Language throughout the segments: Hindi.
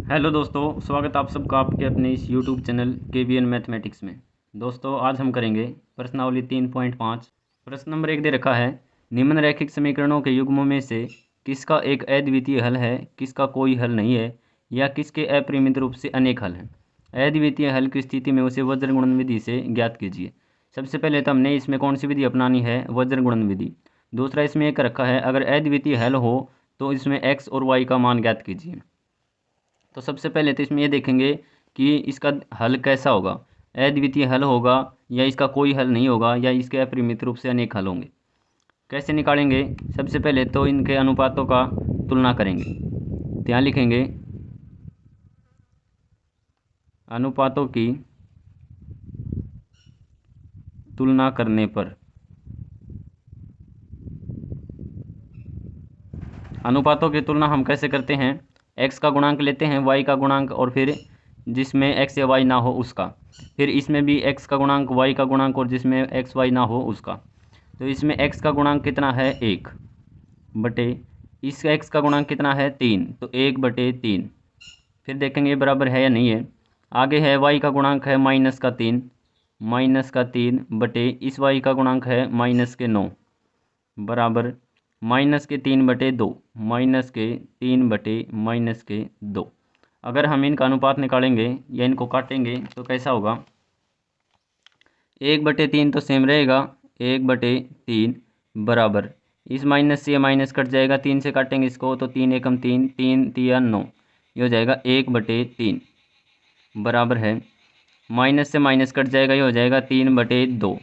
हेलो दोस्तों, स्वागत आप सबका आपके अपने इस यूट्यूब चैनल KVN मैथमेटिक्स में। दोस्तों आज हम करेंगे प्रश्नावली 3.5। प्रश्न नंबर 1 दे रखा है, निम्नलिखित समीकरणों के युग्मों में से किसका एक अद्वितीय हल है, किसका कोई हल नहीं है, या किसके अपरिमित रूप से अनेक हल हैं। अद्वितीय हल की स्थिति में उसे वज्र गुणन विधि से ज्ञात कीजिए। सबसे पहले तो हमने इसमें कौन सी विधि अपनानी है, वज्र गुणन विधि। दूसरा इसमें एक रखा है, अगर अद्वितीय हल हो तो इसमें x और y का मान ज्ञात कीजिए। तो सबसे पहले तो इसमें ये देखेंगे कि इसका हल कैसा होगा, अद्वितीय हल होगा या इसका कोई हल नहीं होगा या इसके अपरिमित रूप से अनेक हल होंगे। कैसे निकालेंगे, सबसे पहले तो इनके अनुपातों का तुलना करेंगे। तो यहाँ लिखेंगे अनुपातों की तुलना करने पर, अनुपातों की तुलना हम कैसे करते हैं, x का गुणांक लेते हैं, y का गुणांक और फिर जिसमें x या y ना हो उसका, फिर इसमें भी x का गुणांक y का गुणांक और जिसमें x y ना हो उसका। तो इसमें x का गुणांक कितना है 1 बटे, इस x का गुणांक कितना है 3, तो 1/3। फिर देखेंगे बराबर है या नहीं है। आगे है y का गुणांक है -3 बटे इस y का गुणांक है -9 बराबर -3/2 -3/-2। अगर हम इनका अनुपात निकालेंगे या इनको काटेंगे तो कैसा होगा, 1/3 तो सेम रहेगा, 1/3 बराबर इस माइनस से ये माइनस कट जाएगा, 3 से काटेंगे इसको तो 3 एकम 3, 3 तिया 9, ये हो जाएगा 1/3 बराबर है, माइनस से माइनस कट जाएगा, ये हो जाएगा 3/2।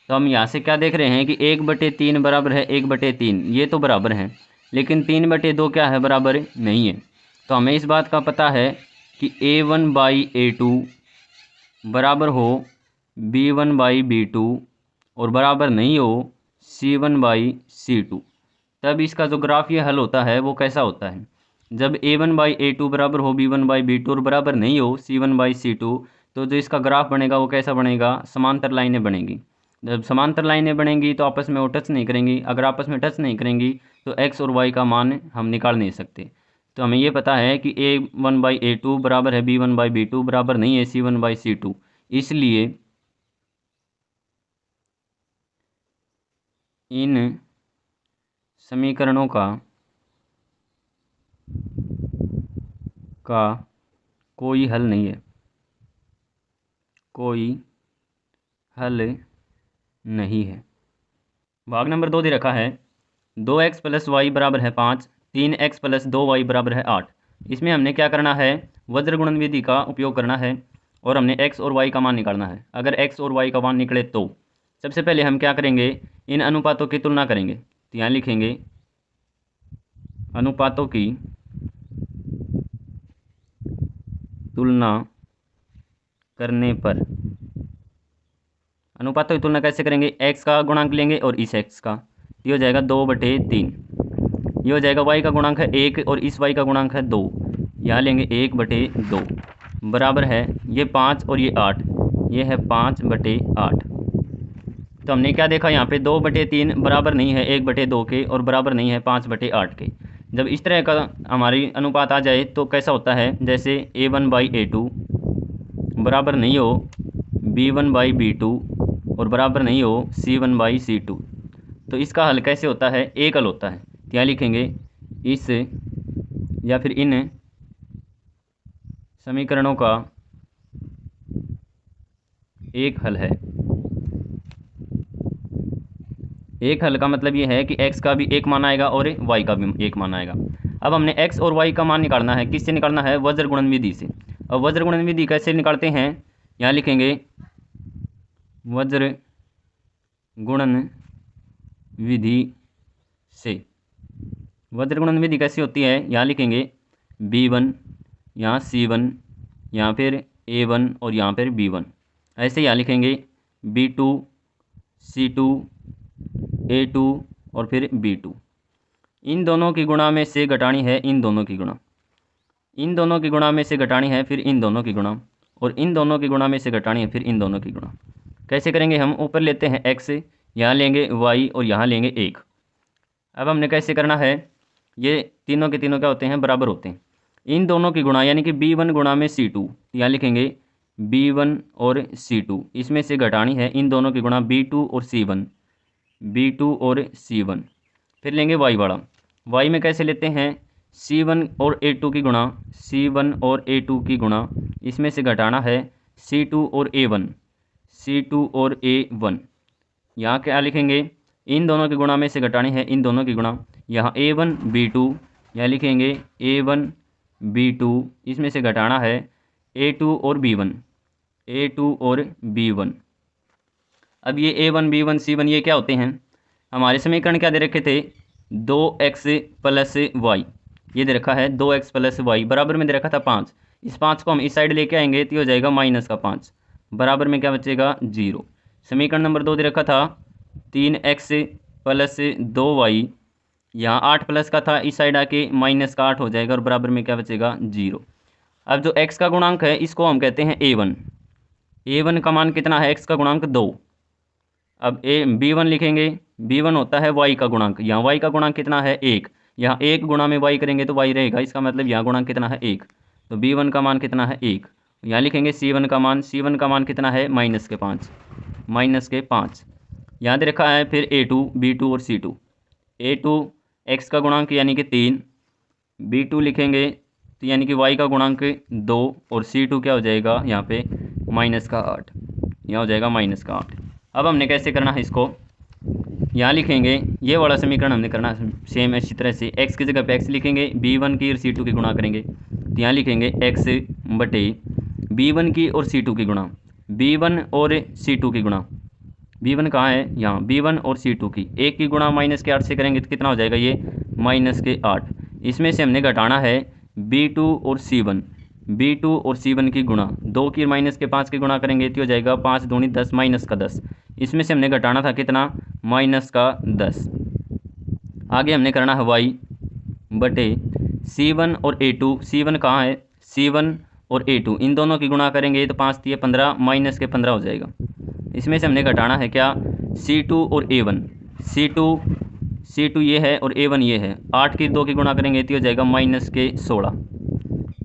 तो हम यहाँ से क्या देख रहे हैं कि 1/3 बराबर है 1/3, ये तो बराबर है, लेकिन 3/2 क्या है, बराबर नहीं है। तो हमें इस बात का पता है कि A1/A2 बराबर हो B1/B2 और बराबर नहीं हो C1/C2। तब इसका जो ग्राफीय हल होता है वो कैसा होता है, जब A1/A2 बराबर हो B1/B2 और बराबर नहीं हो C1/C2, तो जो इसका ग्राफ बनेगा वो कैसा बनेगा, समांतर लाइनें बनेंगी। जब समांतर लाइनें बनेंगी तो आपस में वो टच नहीं करेंगी, अगर आपस में टच नहीं करेंगी तो x और y का मान हम निकाल नहीं सकते। तो हमें ये पता है कि A1/A2 बराबर है B1/B2 बराबर नहीं है C1/C2, इसलिए इन समीकरणों का कोई हल नहीं है, कोई हल नहीं है। भाग नंबर 2 दे रखा है, 2x + y बराबर है 5, 3x + 2y बराबर है 8। इसमें हमने क्या करना है, वज्र गुणन विधि का उपयोग करना है और हमने x और y का मान निकालना है। अगर x और y का मान निकले तो सबसे पहले हम क्या करेंगे, इन अनुपातों की तुलना करेंगे। तो यहाँ लिखेंगे अनुपातों की तुलना करने पर, अनुपातों की तुलना कैसे करेंगे, x का गुणांक लेंगे और इस x का, ये हो जाएगा 2/3। ये हो जाएगा y का गुणांक है 1 और इस y का गुणांक है 2, यहाँ लेंगे 1/2 बराबर है, ये 5 और ये 8, ये है 5/8। तो हमने क्या देखा, यहाँ पे 2/3 बराबर नहीं है 1/2 के और बराबर नहीं है 5/8 के। जब इस तरह का हमारी अनुपात आ जाए तो कैसा होता है, जैसे A1/A2 बराबर नहीं हो B1/B2 और बराबर नहीं हो C1/C2, तो इसका हल कैसे होता है, एक हल होता है। क्या लिखेंगे, इस या फिर इन समीकरणों का एक हल है। एक हल का मतलब ये है कि x का भी एक मान आएगा और y का भी एक मान आएगा। अब हमने x और y का मान निकालना है, किससे निकालना है, वज्र गुणन विधि से। अब वज्र गुणन विधि कैसे निकालते हैं, यहाँ लिखेंगे वज्र गुणन विधि से। वज्र गुणन विधि कैसी होती है, यहाँ लिखेंगे B1, यहाँ C1, यहाँ फिर A1 और यहाँ पर B1, ऐसे यहाँ लिखेंगे B2, C2, A2 और फिर B2। इन दोनों की गुणा में से घटानी है इन दोनों की गुणा, इन दोनों की गुणा में से घटानी है फिर इन दोनों की गुणा, और इन दोनों की गुणा में से घटानी है फिर इन दोनों की गुणा। कैसे करेंगे, हम ऊपर लेते हैं x, यहाँ लेंगे y और यहाँ लेंगे 1। अब हमने कैसे करना है, ये तीनों के तीनों क्या होते हैं, बराबर होते हैं। इन दोनों की गुणा यानी कि B1 गुणा में C2, यहाँ लिखेंगे B1 और C2, इसमें से घटानी है इन दोनों की गुणा B2 और C1, B2 और C1। फिर लेंगे y वाला, y में कैसे लेते हैं, C1 और A2 की गुणा, C1 और A2 की गुणा, इसमें से घटाना है C2 और A1, C2 और A1। यहाँ क्या लिखेंगे, इन दोनों की गुणा में से घटानी है इन दोनों की गुणा, यहाँ A1 B2, यहाँ लिखेंगे A1 B2, इसमें से घटाना है A2 और B1, A2 और B1। अब ये A1 B1 C1 ये क्या होते हैं, हमारे समीकरण क्या दे रखे थे, 2x प्लस वाई, ये दे रखा है 2x प्लस वाई, बराबर में दे रखा था 5। इस 5 को हम इस साइड लेके आएंगे तो ये हो जाएगा माइनस का 5, बराबर में क्या बचेगा 0। समीकरण नंबर 2 दे रखा था 3x प्लस 2y, यहाँ 8 प्लस का था, इस साइड आके माइनस का 8 हो जाएगा और बराबर में क्या बचेगा 0। अब जो x का गुणांक है इसको हम कहते हैं A1, A1 का मान कितना है, x का गुणांक 2। अब B1 लिखेंगे, B1 होता है y का गुणांक, यहाँ y का गुणांक कितना है 1, यहाँ 1 गुणा में y करेंगे तो y रहेगा, इसका मतलब यहाँ गुणांक कितना है 1, तो B1 का मान कितना है 1। यहाँ लिखेंगे C1 का मान, C1 का मान कितना है माइनस के 5, माइनस के 5। यहाँ दे रखा है फिर A2 B2 और C2, A2 x का गुणांक यानी कि 3, B2 लिखेंगे तो यानी कि y का गुणांक 2 और C2 क्या हो जाएगा यहाँ पे माइनस का 8, यहाँ हो जाएगा माइनस का 8। अब हमने कैसे करना है इसको, यहाँ लिखेंगे ये वाला समीकरण हमने करना सेम इसी तरह से, x की जगह पे x लिखेंगे, B1 की और C2 की गुणा करेंगे तो यहाँ लिखेंगे x बटे B1 की और C2 की गुणा, B1 और C2 की गुणा, B1 कहाँ है यहाँ, B1 और C2 की, एक की गुणा माइनस के 8 से करेंगे तो कितना हो जाएगा ये माइनस के 8। इसमें से हमने घटाना है B2 और C1, B2 और C1 की गुणा, 2 की माइनस के 5 की गुणा करेंगे तो हो जाएगा 5 दूनी 10 माइनस का 10। इसमें से हमने घटाना था कितना माइनस का 10। आगे हमने करना है y बटे C1 और A2, C1 कहाँ है, C1 और A2 इन दोनों की गुणा करेंगे तो 5 दिए 15 माइनस के 15 हो जाएगा। इसमें से हमने घटाना है क्या C2 और A1, C2 ये है और A1 ये है, 8 की 2 की गुणा करेंगे तो हो जाएगा माइनस के 16,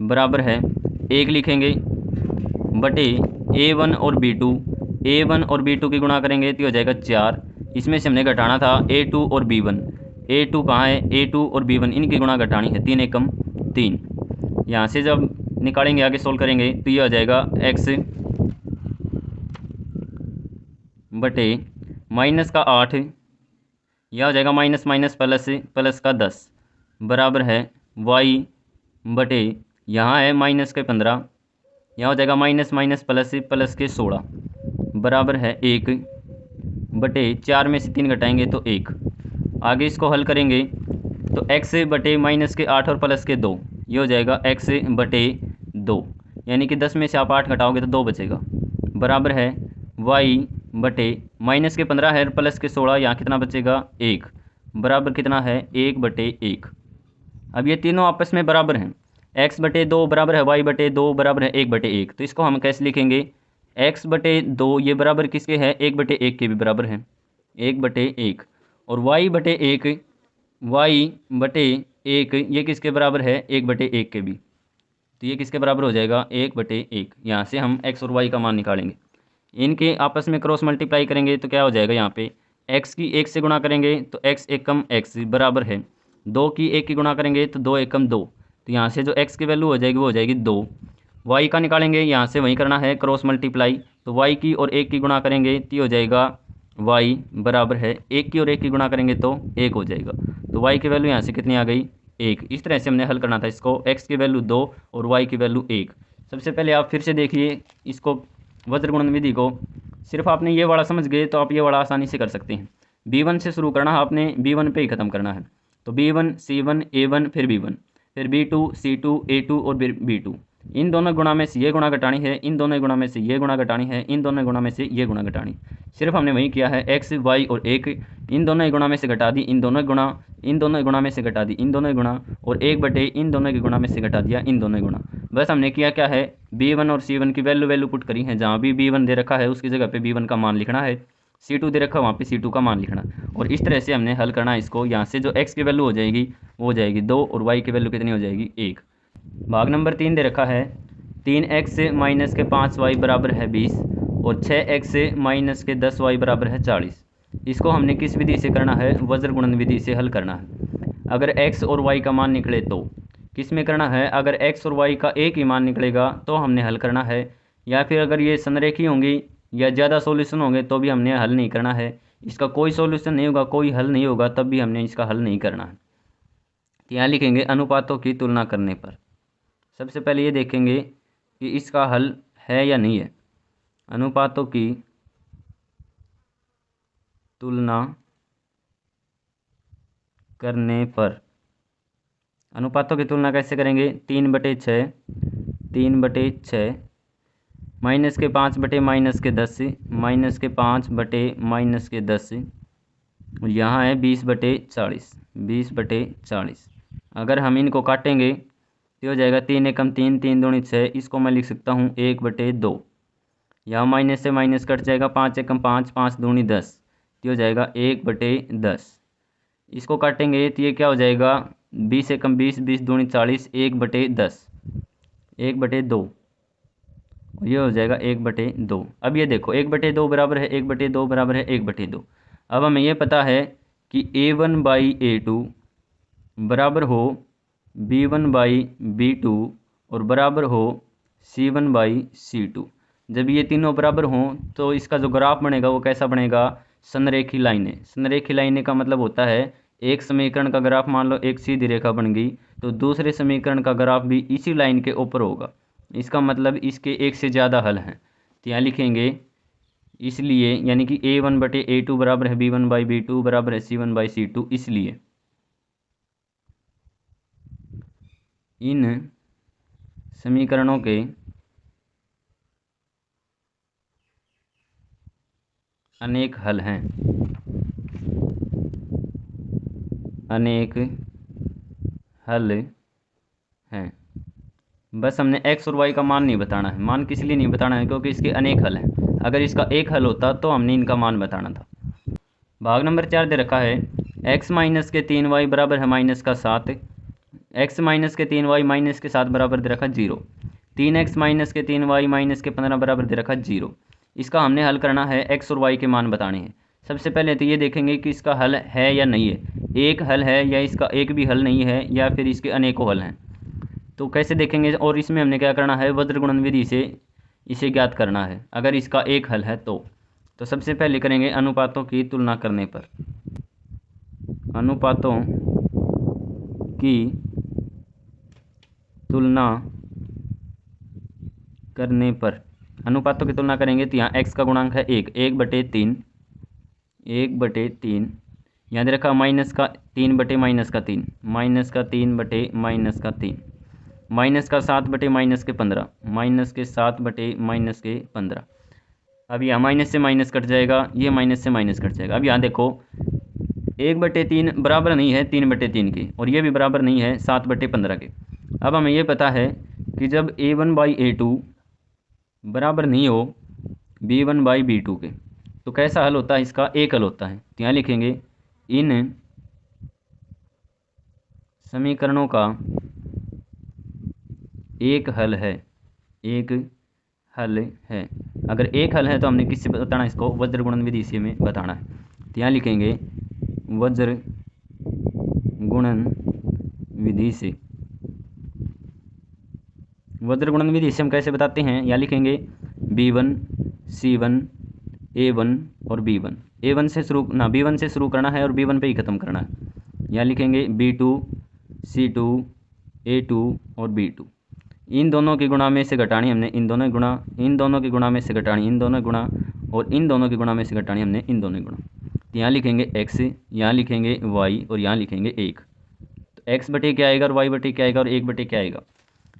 बराबर है 1 लिखेंगे बटे A1 और B2, A1 और B2 की गुणा करेंगे तो हो जाएगा 4। इसमें से हमने घटाना था A2 और B1, A2 कहाँ है, A2 और B1 इनकी गुणा घटानी है, 3 एकम 3। यहाँ से जब निकालेंगे आगे सोल्व करेंगे तो ये हो जाएगा x बटे माइनस का 8, यह हो जाएगा माइनस माइनस प्लस प्लस का 10, बराबर है y बटे यहाँ है माइनस के 15, यहाँ हो जाएगा माइनस माइनस प्लस प्लस के 16, बराबर है 1 बटे 4 में से 3 घटाएंगे तो 1। आगे इसको हल करेंगे तो x बटे माइनस के 8 और प्लस के 2, ये हो जाएगा x बटे 2, यानी कि 10 में से आप 8 घटाओगे तो 2 बचेगा, बराबर है y बटे माइनस के 15 है प्लस के 16, यहाँ कितना बचेगा 1, बराबर कितना है 1 बटे 1। अब ये तीनों आपस में बराबर हैं, x बटे 2 बराबर है y बटे 2 बराबर है 1 बटे 1, तो इसको हम कैसे लिखेंगे, x बटे 2 ये बराबर किसके है 1 बटे 1 के भी बराबर है, 1 बटे 1, और y बटे 1, y बटे 1 ये किसके बराबर है 1 बटे 1 के भी, तो ये किसके बराबर हो जाएगा 1 बटे 1। यहाँ से हम x और y का मान निकालेंगे, इनके आपस में क्रॉस मल्टीप्लाई करेंगे तो क्या हो जाएगा, यहाँ पे x की 1 से गुणा करेंगे तो x एकम x बराबर है 2 की 1 की गुणा करेंगे तो 2 एकम 2, तो यहाँ से जो x की वैल्यू हो जाएगी वो हो जाएगी 2। y का निकालेंगे, यहाँ से वही करना है क्रॉस मल्टीप्लाई, तो y की और 1 की गुणा करेंगे तो हो जाएगा y बराबर है 1 की और 1 की गुणा करेंगे तो 1 हो जाएगा, तो y की वैल्यू यहाँ से कितनी आ गई 1। इस तरह से हमने हल करना था इसको, x की वैल्यू 2 और y की वैल्यू 1। सबसे पहले आप फिर से देखिए इसको वज्रगुणन विधि को, सिर्फ आपने ये वाला समझ गए तो आप ये वाला आसानी से कर सकते हैं। B1 से शुरू करना है आपने, B1 पे ही ख़त्म करना है, तो B1 C1 A1 फिर B1 फिर B2 C2 A2 और B2, इन दोनों गुणा में से ये गुणा घटानी है, इन दोनों गुणा में से ये गुणा घटानी है, इन दोनों गुणा में से ये गुणा घटानी, सिर्फ हमने वही किया है x y और 1 इन दोनों गुणा में से घटा दी, इन दोनों गुणा, इन दोनों गुणा में से घटा दी, इन दोनों गुणा, और 1 बटे इन दोनों के गुणा में से घटा दिया इन दोनों गुणा। बस हमने किया क्या है, B1 और C1 की वैल्यू पुट करी है, जहाँ भी B1 दे रखा है उसकी जगह पे B1 का मान लिखना है, C2 दे रखा है वहाँ पे C2 का मान लिखना, और इस तरह से हमने हल करना है इसको। यहाँ से जो x की वैल्यू हो जाएगी वो हो जाएगी 2 और y की वैल्यू कितनी हो जाएगी 1। भाग नंबर 3 दे रखा है 3x माइनस के 5y बराबर है 20 और 6x माइनस के 10y बराबर है 40। इसको हमने किस विधि से करना है? वज्र गुणन विधि से हल करना है। अगर x और y का मान निकले तो किस में करना है? अगर x और y का एक ही मान निकलेगा तो हमने हल करना है, या फिर अगर ये संरेखी होंगी या ज़्यादा सॉल्यूशन होंगे तो भी हमने हल नहीं करना है। इसका कोई सॉल्यूशन नहीं होगा, कोई हल नहीं होगा, तब भी हमने इसका हल नहीं करना है। तो यहाँ लिखेंगे अनुपातों की तुलना करने पर। सबसे पहले ये देखेंगे कि इसका हल है या नहीं है। अनुपातों की तुलना करने पर अनुपातों की तुलना कैसे करेंगे? 3/6 3/6 माइनस के 5/-10 माइनस के 5/-10 और यहाँ है 20/40 20/40। अगर हम इनको काटेंगे तो हो जाएगा 3 एकम 3 3 दूनी 6। इसको मैं लिख सकता हूँ 1/2। यहाँ माइनस से माइनस कट जाएगा, 5 एकम 5 5 दूनी 10, तो हो जाएगा 1/10। इसको काटेंगे तो ये क्या हो जाएगा? 20 एकम 20 20 दूनी 40 1/10 1/2 और ये हो जाएगा 1/2। अब ये देखो 1/2 बराबर है 1/2 बराबर है 1/2। अब हमें ये पता है कि A1/A2 बराबर हो B1/B2 और बराबर हो C1/C2। जब ये तीनों बराबर हों तो इसका जो ग्राफ बनेगा वो कैसा बनेगा? संरेखी लाइनें। संरेखी लाइनें का मतलब होता है एक समीकरण का ग्राफ मान लो एक सीधी रेखा बन गई तो दूसरे समीकरण का ग्राफ भी इसी लाइन के ऊपर होगा। इसका मतलब इसके एक से ज़्यादा हल हैं। तो यहाँ लिखेंगे इसलिए, यानी कि A1/A2 बराबर है B1/B2 बराबर है C1/C2। इसलिए इन समीकरणों के अनेक हल हैं। अनेक हल हैं। बस हमने x और y का मान नहीं बताना है। मान किस लिए नहीं बताना है? क्योंकि इसके अनेक हल हैं। अगर इसका एक हल होता तो हमने इनका मान बताना था। भाग नंबर 4 दे रखा है x माइनस के 3y बराबर है माइनस का 7। x माइनस के 3y माइनस के 7 बराबर दे रखा 0। 3x माइनस के 3y माइनस के 15 बराबर दे रखा 0। इसका हमने हल करना है, x और y के मान बताने हैं। सबसे पहले तो ये देखेंगे कि इसका हल है या नहीं है। एक हल है या इसका एक भी हल नहीं है या फिर इसके अनेकों हल हैं। तो कैसे देखेंगे? और इसमें हमने क्या करना है? वज्र गुणन विधि से इसे ज्ञात करना है अगर इसका एक हल है तो सबसे पहले करेंगे अनुपातों की तुलना करने पर। अनुपातों की तुलना करने पर अनुपातों की तुलना करेंगे तो यहाँ x का गुणांक है 1/3 1/3। यहाँ दे रखा माइनस का 3/-3 माइनस का 3 माइनस का 3/-3 माइनस का 7/-15 माइनस के 7/-15। अब यहाँ माइनस से माइनस कट जाएगा, ये माइनस से माइनस कट जाएगा। अब यहाँ देखो 1/3 बराबर नहीं है 3/3 के और ये भी बराबर नहीं है 7/15 के। अब हमें ये पता है कि जब A1/A2 बराबर नहीं हो B1/B2 के तो कैसा हल होता है? इसका एक हल होता है। तो यहाँ लिखेंगे इन समीकरणों का एक हल है। एक हल है। अगर एक हल है तो हमने किससे बताना? इसको वज्र गुणन विधि से में बताना है। तो यहाँ लिखेंगे वज्र गुणन विधि से। वज्र गुणन विधि से हम कैसे बताते हैं? यहाँ लिखेंगे B1 C1 A1 और B1। A1 से शुरू ना B1 से शुरू करना है और B1 पे ही ख़त्म करना है। यहाँ लिखेंगे B2 C2 A2 और B2। इन दोनों की गुणा में से घटानी हमने इन दोनों गुणा, इन दोनों की गुणा में से घटानी इन दोनों गुणा और इन दोनों की गुणा में से घटानी हमने इन दोनों गुणा। तो यहाँ लिखेंगे x, यहाँ लिखेंगे y और यहाँ लिखेंगे 1। तो x/, क्या आएगा और y/, क्या आएगा और 1/, क्या आएगा?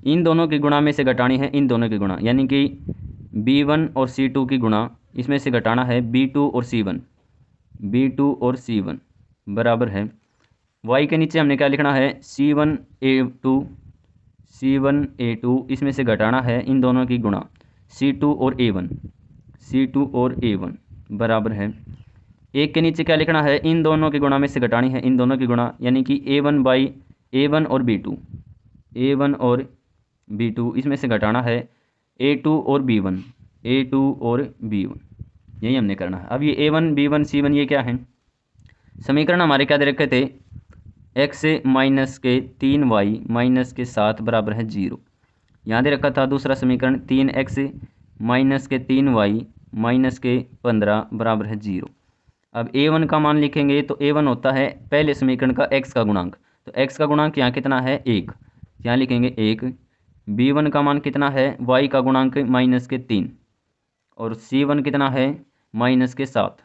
इन दोनों की गुणा में से घटानी है इन दोनों की गुणा, यानी कि B1 और C2 की गुणा, इसमें से घटाना है B2 और C1। B2 और C1 बराबर है y के नीचे हमने क्या लिखना है? C1A2 C1A2, इसमें से घटाना है इन दोनों की गुणा C2 और A1 C2 और A1 बराबर है। एक के नीचे क्या लिखना है? इन दोनों की गुणा में से घटानी है इन दोनों की गुणा, यानी कि A1 और B2 A1 और B2, इसमें से घटाना है A2 और B1, A2 और B1, यही हमने करना है। अब ये A1 B1 C1 ये क्या है, समीकरण हमारे क्या दे रखे थे, x माइनस के 3y माइनस के 7 बराबर है 0। यहाँ दे रखा था दूसरा समीकरण 3x माइनस के 3y माइनस के 15 बराबर है 0। अब a1 का मान लिखेंगे तो a1 होता है पहले समीकरण का x का गुणांक, तो x का गुणांक यहाँ कितना है 1, यहाँ लिखेंगे 1। b1 का मान कितना है y का गुणांक माइनस के 3, और c1 कितना है माइनस के 7,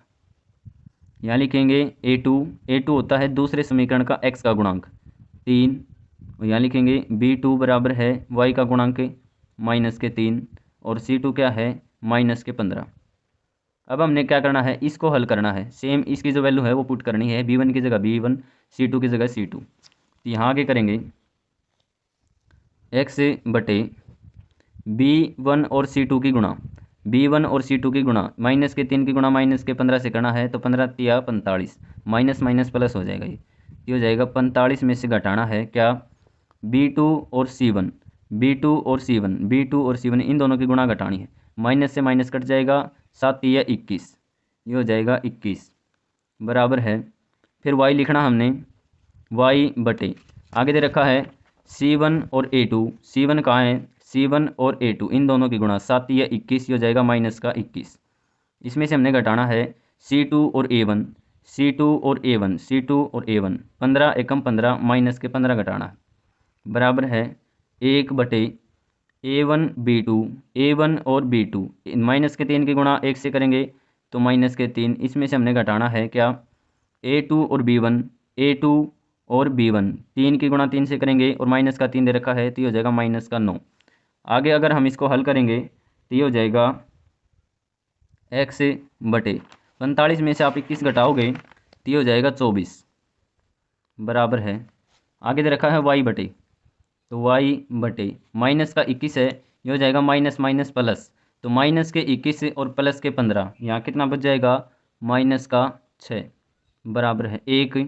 यहाँ लिखेंगे a2 होता है दूसरे समीकरण का x का गुणांक 3, और यहाँ लिखेंगे b2 बराबर है y का गुणांक माइनस के 3, और c2 क्या है माइनस के 15। अब हमने क्या करना है, इसको हल करना है, सेम इसकी जो वैल्यू है वो पुट करनी है, b1 की जगह b1, c2 की जगह c2। तो यहाँ आगे करेंगे x बटे b1 और c2 की गुणा, b1 और c2 की गुणा, माइनस के 3 की गुणा माइनस के 15 से करना है, तो 15 तिया 45, माइनस माइनस प्लस हो जाएगा, ये हो जाएगा 45 में से घटाना है क्या b2 और c1, b2 और c1, b2 और c1 इन दोनों की गुणा घटानी है, माइनस से माइनस कट जाएगा, 7 तिया 21, ये हो जाएगा 21 बराबर है, फिर y लिखना हमने y बटे, आगे दे रखा है c1 और a2, c1 कहाँ है, c1 और a2 इन दोनों की गुणा, 7 या 21, ये हो जाएगा माइनस का 21। इसमें से हमने घटाना है c2 और a1, c2 और a1, c2 और a1, 15 एकम 15 माइनस के 15 घटाना है, बराबर है 1 बटे a1 b2, a1 और b2 माइनस के 3 की गुणा 1 से करेंगे तो माइनस के 3, इसमें से हमने घटाना है क्या a2 और b1, a2 और b1 3 की गुणा 3 से करेंगे और माइनस का 3 दे रखा है तो ये हो जाएगा माइनस का 9। आगे अगर हम इसको हल करेंगे तो ये हो जाएगा x बटे 45 में से आप 21 घटाओगे तो ये हो जाएगा 24 बराबर है, आगे दे रखा है y बटे, तो y बटे माइनस का 21 है, ये हो जाएगा माइनस माइनस प्लस, तो माइनस के 21 और प्लस के 15, यहाँ कितना बच जाएगा माइनस का 6 बराबर है 1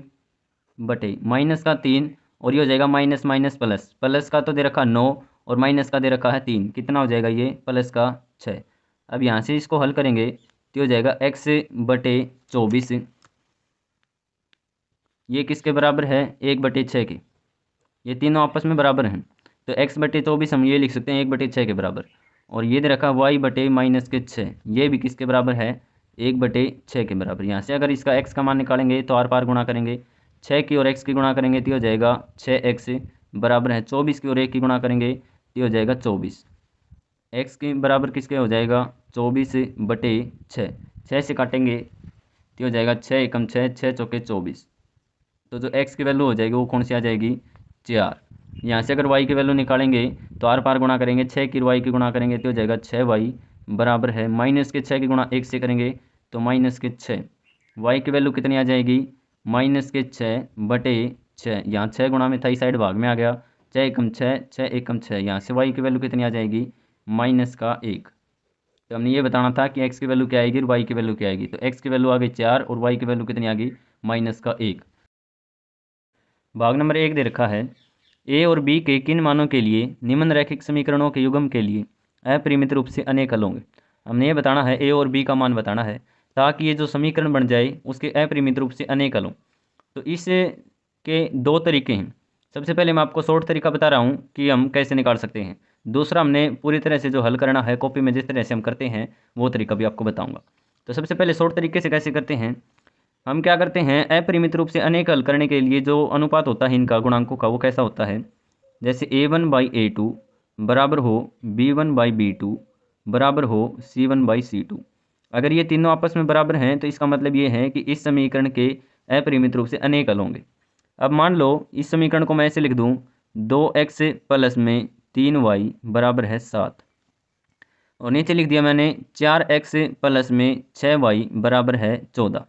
बटे माइनस का 3, और ये हो जाएगा माइनस माइनस प्लस, प्लस का तो दे रखा 9 और माइनस का दे रखा है 3, कितना हो जाएगा ये प्लस का 6। अब यहाँ से इसको हल करेंगे तो हो जाएगा x बटे 24, ये किसके बराबर है 1 बटे 6 के, ये तीनों आपस में बराबर हैं, तो x बटे 24 हम ये लिख सकते हैं 1 बटे 6 के बराबर, और ये दे रखा y बटे माइनस के 6, ये भी किसके बराबर है 1 बटे 6 के बराबर। यहाँ से अगर इसका x का मान निकालेंगे तो आर पार गुणा करेंगे, 6 की और x की गुणा करेंगे तो हो जाएगा 6x बराबर है 24 की और 1 की गुणा करेंगे तो हो जाएगा 24, x के बराबर किसके हो जाएगा 24 बटे 6, 6 से काटेंगे तो हो जाएगा 6 एकम 6, 6 चौके 24, तो जो x की वैल्यू हो जाएगी वो कौन सी आ जाएगी 4। यहाँ से अगर y की वैल्यू निकालेंगे तो आर पार गुणा करेंगे, 6 की y की गुणा करेंगे तो हो जाएगा 6y बराबर है माइनस के 6 की गुणा 1 से करेंगे तो माइनस के 6, y की वैल्यू कितनी आ जाएगी माइनस के 6 बटे 6, यहाँ 6 गुणा में था इस साइड भाग में आ गया, 6 एकम 6, 6 एकम 6, यहाँ से y की वैल्यू कितनी आ जाएगी माइनस का 1। तो हमने ये बताना था कि x की वैल्यू क्या आएगी और y की वैल्यू क्या आएगी, तो x की वैल्यू आ गई 4 और y की वैल्यू कितनी आ गई माइनस का 1। भाग नंबर 1 दे रखा है a और b के किन मानों के लिए निम्नलिखित समीकरणों के युग्म के लिए अपरिमित रूप से अनेक हल होंगे। हमने ये बताना है a और b का मान बताना है ताकि ये जो समीकरण बन जाए उसके अपरिमित रूप से अनेक हल हों। तो इसके दो तरीके हैं, सबसे पहले मैं आपको शॉर्ट तरीका बता रहा हूँ कि हम कैसे निकाल सकते हैं, दूसरा हमने पूरी तरह से जो हल करना है कॉपी में जिस तरह से हम करते हैं वो तरीका भी आपको बताऊंगा। तो सबसे पहले शॉर्ट तरीके से कैसे करते हैं, हम क्या करते हैं अपरिमित रूप से अनेक हल करने के लिए जो अनुपात होता है इनका गुणांकों का वो कैसा होता है, जैसे a1/a2 बराबर हो b1/b2 बराबर हो c1/c2। अगर ये तीनों आपस में बराबर हैं तो इसका मतलब ये है कि इस समीकरण के अपरिमित रूप से अनेक हल होंगे। अब मान लो इस समीकरण को मैं ऐसे लिख दूं 2x प्लस में 3y बराबर है 7, और नीचे लिख दिया मैंने 4x प्लस में 6y बराबर है 14,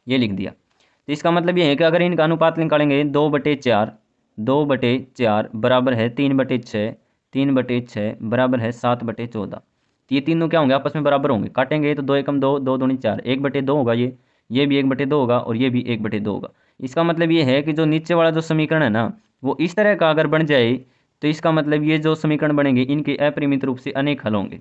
ये लिख दिया। तो इसका मतलब ये है कि अगर इनका अनुपात निकालेंगे 2/4, 2/4 बराबर है 3/6, 3/6 बराबर है 7/14, तो ये तीनों क्या होंगे आपस में बराबर होंगे, काटेंगे तो 2 एकम 2, 2 दूनी 4, 1/2 होगा, ये भी 1/2 होगा और ये भी 1/2 होगा। इसका मतलब ये है कि जो नीचे वाला जो समीकरण है ना वो इस तरह का अगर बन जाए तो इसका मतलब ये जो समीकरण बनेंगे इनके अपरिमित रूप से अनेक हल होंगे।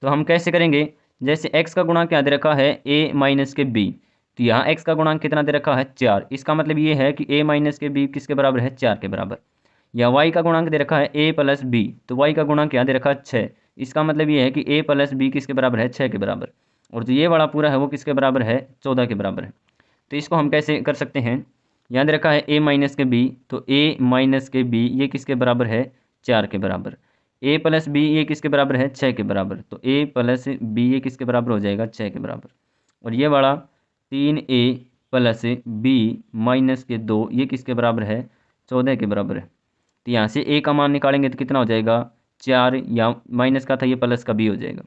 तो हम कैसे करेंगे, जैसे x का गुणांक क्या दे रखा है a माइनस के b, तो यहाँ x का गुणांक कितना दे रखा है 4, इसका मतलब ये है कि a माइनस के b किसके बराबर है 4 के बराबर। या y का गुणांक दे रखा है a प्लस b, तो y का गुणांक क्या दे रखा है 6, इसका मतलब ये है कि a प्लस b किसके बराबर है 6 के बराबर। और जो ये वाला पूरा है वो किसके बराबर है 14 के बराबर है। तो इसको हम कैसे कर सकते हैं, याद रखा है a माइनस के b, तो a माइनस के b ये किसके बराबर है 4 के बराबर। a प्लस बी ये किसके बराबर है 6 के बराबर, तो a प्लस बी ये किसके बराबर हो जाएगा 6 के बराबर। और ये वाला 3a प्लस बी माइनस के 2 ये किसके बराबर है 14 के बराबर है। तो यहाँ से a का मान निकालेंगे तो कितना हो जाएगा 4, या माइनस का था ये प्लस का b हो जाएगा।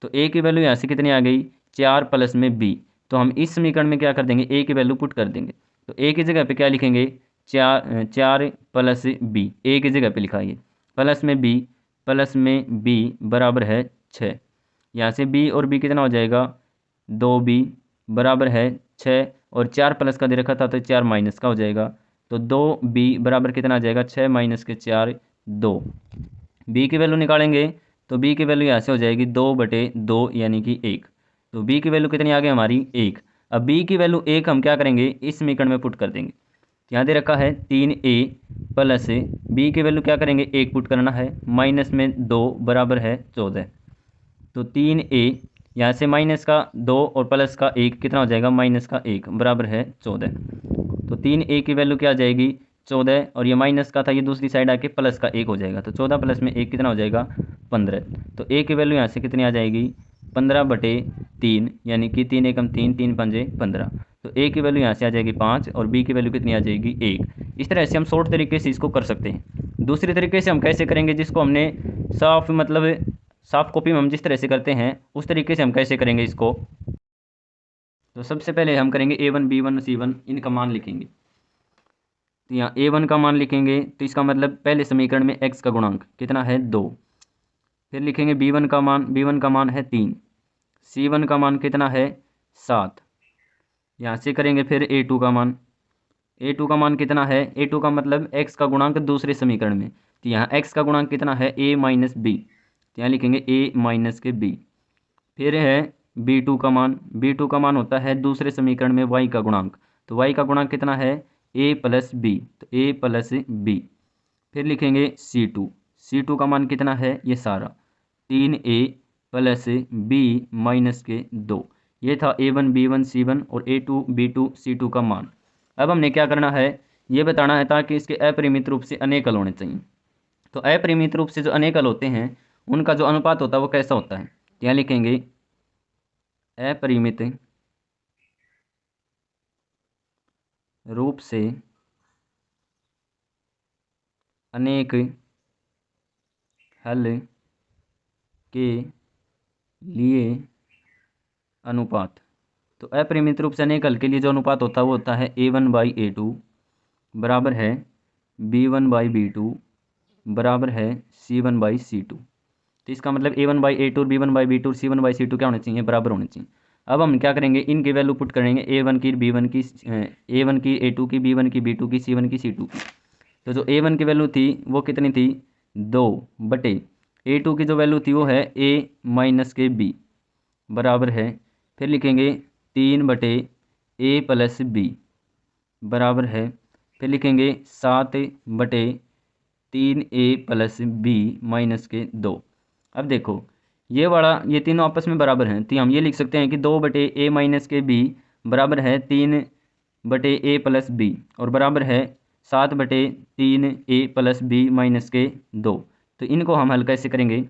तो a की वैल्यू यहाँ से कितनी आ गई 4 प्लस में b, तो हम इस समीकरण में क्या कर देंगे a की वैल्यू पुट कर देंगे। तो a की जगह पे क्या लिखेंगे 4 प्लस b, a की जगह पे लिखा है प्लस में b, प्लस में b बराबर है 6। यहाँ से b और b कितना हो जाएगा 2b बराबर है 6, और 4 प्लस का दे रखा था तो 4 माइनस का हो जाएगा। तो 2b बराबर कितना आ जाएगा 6 माइनस के 4 2। b की वैल्यू निकालेंगे तो b की वैल्यू यहाँ से हो जाएगी 2/2 यानी कि 1। तो b की वैल्यू कितनी आ गई हमारी 1। अब b की वैल्यू 1 हम क्या करेंगे इस समीकरण में पुट कर देंगे। यहाँ दे रखा है 3a प्लस b की वैल्यू क्या करेंगे 1 पुट करना है, माइनस में 2 बराबर है 14। तो 3a यहाँ से माइनस का 2 और प्लस का 1 कितना हो जाएगा माइनस का 1 बराबर है 14। तो 3a की वैल्यु क्या आ जाएगी 14, और ये माइनस का था ये दूसरी साइड आके प्लस का 1 हो जाएगा। तो 14 प्लस में 1 कितना हो जाएगा 15। तो a की वैल्यू यहाँ से कितनी आ जाएगी 15/3, यानी कि 3 एकम 3 3 पंजे 15। तो a की वैल्यू यहाँ से आ जाएगी 5 और b की वैल्यू कितनी आ जाएगी 1। इस तरह से हम शॉर्ट तरीके से इसको कर सकते हैं। दूसरी तरीके से हम कैसे करेंगे, जिसको हमने साफ मतलब साफ कॉपी में हम जिस तरह से करते हैं उस तरीके से हम कैसे करेंगे इसको। तो सबसे पहले हम करेंगे a1 b1 c1 इनका मान लिखेंगे। तो यहाँ a1 का मान लिखेंगे तो इसका मतलब पहले समीकरण में x का गुणांक कितना है 2। फिर लिखेंगे b1 का मान है 3, c1 का मान कितना है 7। यहाँ से करेंगे फिर a2 का मान, a2 का मान कितना है, a2 का मतलब x का गुणांक दूसरे समीकरण में। तो यहाँ x का गुणांक कितना है a माइनस बी, तो यहाँ लिखेंगे a माइनस के b। फिर है b2 का मान, b2 का मान होता है दूसरे समीकरण में y का गुणांक। तो y का गुणांक कितना है a प्लस बी, तो a प्लस बी। फिर लिखेंगे c2, c2 का मान कितना है ये सारा 3a प्लस b माइनस के 2। ये था a1 b1 c1 और a2 b2 c2 का मान। अब हमने क्या करना है ये बताना है ताकि इसके अपरिमित रूप से अनेक हल होने चाहिए। तो अपरिमित रूप से जो अनेक हल होते हैं उनका जो अनुपात होता है वो कैसा होता है, यहाँ लिखेंगे अपरिमित रूप से अनेक हल के लिए अनुपात। तो अपरिमित रूप से अनेक हल के लिए जो अनुपात होता है वो होता है a1/a2 बराबर है b1/b2 बराबर है c1/c2। तो इसका मतलब a1/a2 b1/b2 c1/c2 क्या होने चाहिए बराबर होने चाहिए। अब हम क्या करेंगे इनकी वैल्यू पुट करेंगे a1 की b1 की a1 की a2 की b1 की b2 की c1 की c2 की। तो जो a1 की वैल्यू थी वो कितनी थी 2/a2 की जो वैल्यू थी वो है a माइनस के b बराबर है, फिर लिखेंगे 3/a प्लस b बराबर है, फिर लिखेंगे 7/3a प्लस b माइनस के 2। अब देखो ये तीनों आपस में बराबर हैं, तो हम ये लिख सकते हैं कि 2/a माइनस के b बराबर है 3/a प्लस b और बराबर है 7/3a प्लस b माइनस के 2। तो इनको हम हल कैसे करेंगे,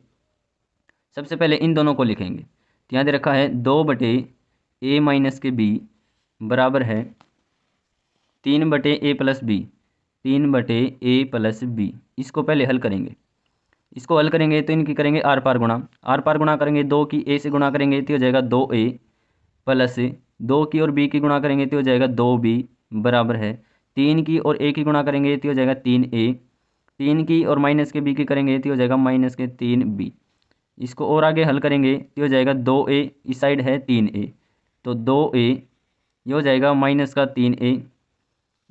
सबसे पहले इन दोनों को लिखेंगे। तो यहाँ दे रखा है 2/a माइनस के b बराबर है 3/a plus b, 3/a plus b। इसको पहले हल करेंगे, इसको हल करेंगे तो इनकी करेंगे आर पार गुणा, आर पार गुणा करेंगे 2 की a से गुणा करेंगे तो हो जाएगा 2a प्लस 2 की और b की गुणा करेंगे तो हो जाएगा 2b बराबर है 3 की और a की गुणा करेंगे तो हो जाएगा 3a, 3 की और माइनस के b की करेंगे तो हो जाएगा माइनस के 3b। इसको और आगे हल करेंगे तो हो जाएगा 2a, इस साइड है 3a, तो 2a ये हो जाएगा माइनस का 3a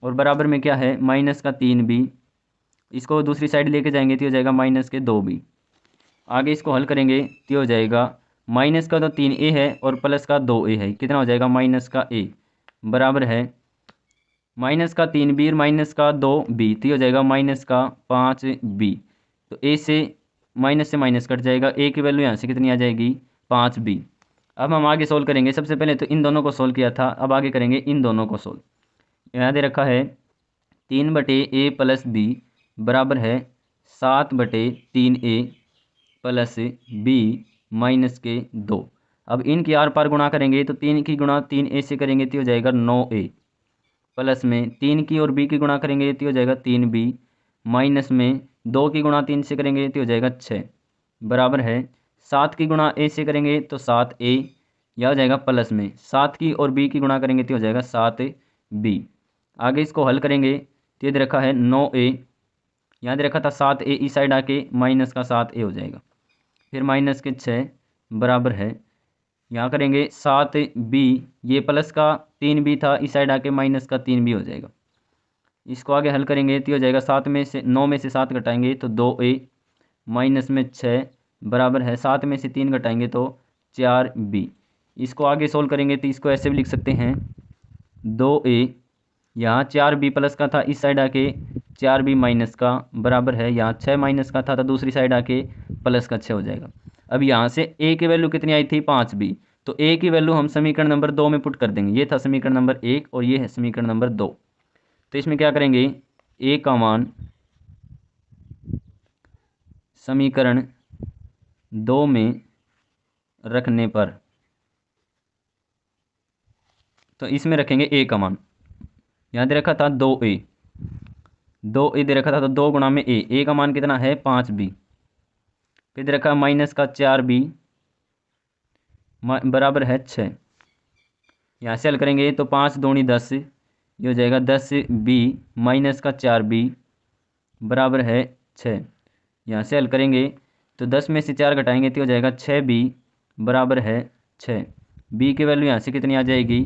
और बराबर में क्या है माइनस का 3b। इसको दूसरी साइड लेके जाएंगे तो हो जाएगा -2b। आगे इसको हल करेंगे तो हो जाएगा माइनस का तो 3a है और प्लस का 2a है, कितना हो जाएगा माइनस का a बराबर है माइनस का 3b और माइनस का 2b, तो हो जाएगा माइनस का 5b। तो a से माइनस कट जाएगा, a की वैल्यू यहाँ से कितनी आ जाएगी 5b। अब हम आगे सोल्व करेंगे, सबसे पहले तो इन दोनों को सोल्व किया था, अब आगे करेंगे इन दोनों को सोल्व। यहाँ दे रखा है 3/a + b बराबर है 7/3a + b - 2। अब इनकी आर पार गुणा करेंगे तो 3 की गुणा 3a से करेंगे तो हो जाएगा 9a, प्लस में 3 की और b की गुणा करेंगे तो हो जाएगा 3b, माइनस में 2 की गुणा 3 से करेंगे तो हो जाएगा 6 बराबर है 7 की गुणा a से करेंगे तो 7a, यह हो जाएगा प्लस में 7 की और b की गुणा करेंगे तो हो जाएगा 7b। आगे इसको हल करेंगे तो ये दे रखा है 9a, यहाँ दे रखा था 7a, इस साइड आके माइनस का 7a हो जाएगा, फिर माइनस के 6 बराबर है यहाँ करेंगे 7b, ये प्लस का 3b था, इस साइड आके माइनस का 3b हो जाएगा। इसको आगे हल करेंगे तो हो जाएगा 9 में से 7 घटाएंगे तो 2a, माइनस में 6 बराबर है 7 में से 3 घटाएंगे तो 4b। इसको आगे सोल्व करेंगे तो इसको ऐसे भी लिख सकते हैं 2a, यहाँ 4b प्लस का था, इस साइड आके 4b माइनस का बराबर है यहाँ 6 माइनस का था तो दूसरी साइड आके प्लस का 6 हो जाएगा। अब यहाँ से a की वैल्यू कितनी आई थी 5b, तो a की वैल्यू हम समीकरण नंबर 2 में पुट कर देंगे। ये था समीकरण नंबर 1 और ये है समीकरण नंबर 2। तो इसमें क्या करेंगे a का मान समीकरण 2 में रखने पर, तो इसमें रखेंगे a का मान, यहाँ दे रखा था 2a दे रखा था तो 2 गुणा में a का मान कितना है 5b, फिर दे रखा माइनस का 4b बराबर है 6। यहाँ से हल करेंगे तो 5 दूनी 10, ये हो जाएगा 10b माइनस का 4b बराबर है 6। यहाँ से हल करेंगे तो 10 में से 4 घटाएंगे तो हो जाएगा 6b बराबर है 6। b की वैल्यू यहाँ से कितनी आ जाएगी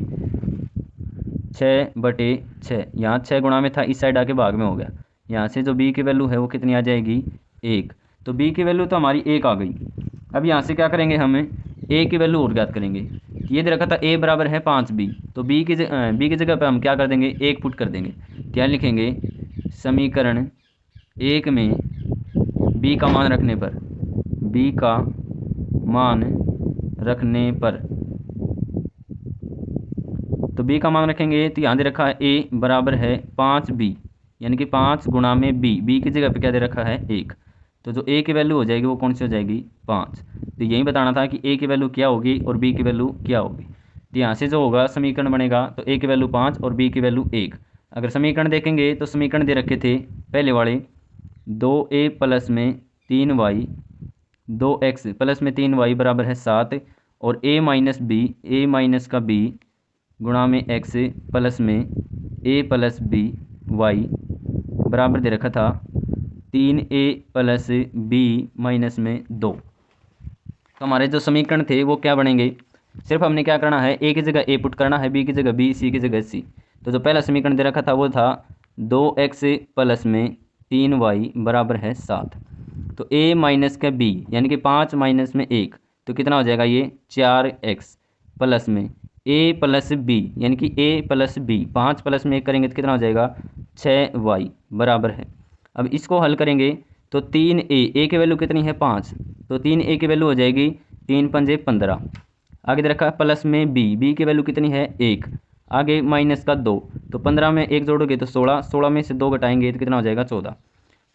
6/6, यहाँ 6 गुणा में था, इस साइड आके भाग में हो गया, यहाँ से जो b की वैल्यू है वो कितनी आ जाएगी 1। तो b की वैल्यू तो हमारी 1 आ गई। अब यहाँ से क्या करेंगे हमें a की वैल्यू और ज्ञात करेंगे। ये दे रखा था a बराबर है 5b, तो b की जगह पे हम क्या कर देंगे 1 पुट कर देंगे। क्या लिखेंगे समीकरण 1 में b का मान रखने पर, b का मान रखने पर, तो b का मान रखेंगे तो यहाँ दे रखा है a बराबर है 5b, यानी कि 5 गुणा में b की जगह पे क्या दे रखा है 1, तो जो a की वैल्यू हो जाएगी वो कौन सी हो जाएगी 5। तो यही बताना था कि a की वैल्यू क्या होगी और b की वैल्यू क्या होगी। तो यहाँ से जो होगा समीकरण बनेगा तो a की वैल्यू 5 और b की वैल्यू 1। अगर समीकरण देखेंगे तो समीकरण दे रखे थे पहले वाले 2a प्लस में 3y 2x प्लस में 3y बराबर है 7 और a माइनस का b गुणा में x प्लस में a प्लस b y बराबर दे रखा था 3a प्लस b माइनस में 2। तो हमारे जो समीकरण थे वो क्या बनेंगे, सिर्फ हमने क्या करना है a की जगह a पुट करना है, b की जगह b, c की जगह c। तो जो पहला समीकरण दे रखा था वो था 2x प्लस में 3y बराबर है 7, तो a माइनस का b यानी कि 5 माइनस में 1, तो कितना हो जाएगा ये 4x प्लस में a प्लस b यानी कि a प्लस b, 5 प्लस में 1 करेंगे तो कितना हो जाएगा 6y बराबर है। अब इसको हल करेंगे तो 3a की वैल्यू कितनी है 5, तो 3a की वैल्यू हो जाएगी 3 पंजे 15। आगे दे रखा है प्लस में b की वैल्यू कितनी है 1, आगे माइनस का 2, तो 15 में 1 जोड़ोगे तो 16, 16 में से 2 घटाएंगे तो कितना हो जाएगा 14,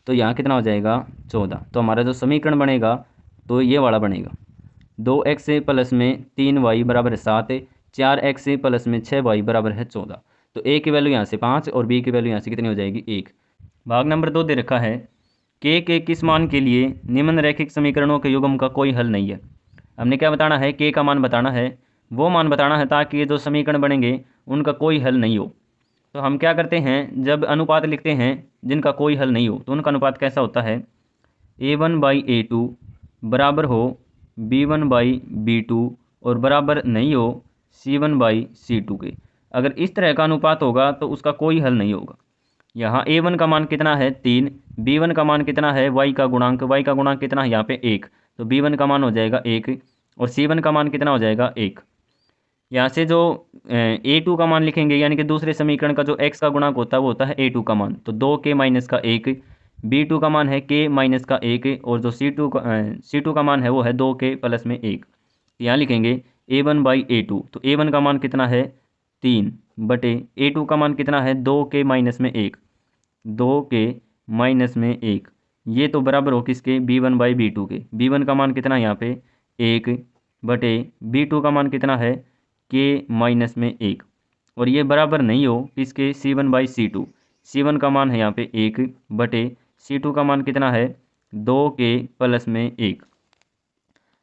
तो यहाँ कितना हो जाएगा 14। तो हमारा जो समीकरण बनेगा तो ये वाला बनेगा 2x प्लस में 3y बराबर है 7, 4x प्लस में 6y बराबर है 14। तो a की वैल्यू यहाँ से 5 और b की वैल्यू यहाँ से कितनी हो जाएगी 1। भाग नंबर 2 दे रखा है के किस मान के लिए निम्नलिखित समीकरणों के युग्म का कोई हल नहीं है। हमने क्या बताना है के का मान बताना है, वो मान बताना है ताकि ये जो समीकरण बनेंगे उनका कोई हल नहीं हो। तो हम क्या करते हैं जब अनुपात लिखते हैं जिनका कोई हल नहीं हो तो उनका अनुपात कैसा होता है a1/a2 बराबर हो b1/b2 और बराबर नहीं हो c1/c2 के। अगर इस तरह का अनुपात होगा तो उसका कोई हल नहीं होगा। यहाँ a1 का मान कितना है 3, b1 का मान कितना है y का गुणांक कितना है यहाँ पे 1, तो b1 का मान हो जाएगा 1 और c1 का मान कितना हो जाएगा 1। यहाँ से जो a2 का मान लिखेंगे यानी कि दूसरे समीकरण का जो x का गुणांक होता है वो होता है a2 का मान, तो 2k माइनस का 1, b2 का मान है k माइनस का 1 और जो c2 का मान है वो है 2k प्लस में 1। यहाँ लिखेंगे a1 बाई a2, तो a1 का मान कितना है 3 बटे a2 का मान कितना है 2k माइनस में 1, 2k माइनस में 1, ये तो बराबर हो किसके b1 बाई b2 के। b1 का मान कितना है यहाँ पे 1 बटे b2 का मान कितना है k माइनस में 1, और ये बराबर नहीं हो किसके c1 बाई c2। c1 का मान है यहाँ पे 1 बटे c2 का मान कितना है 2k प्लस में 1।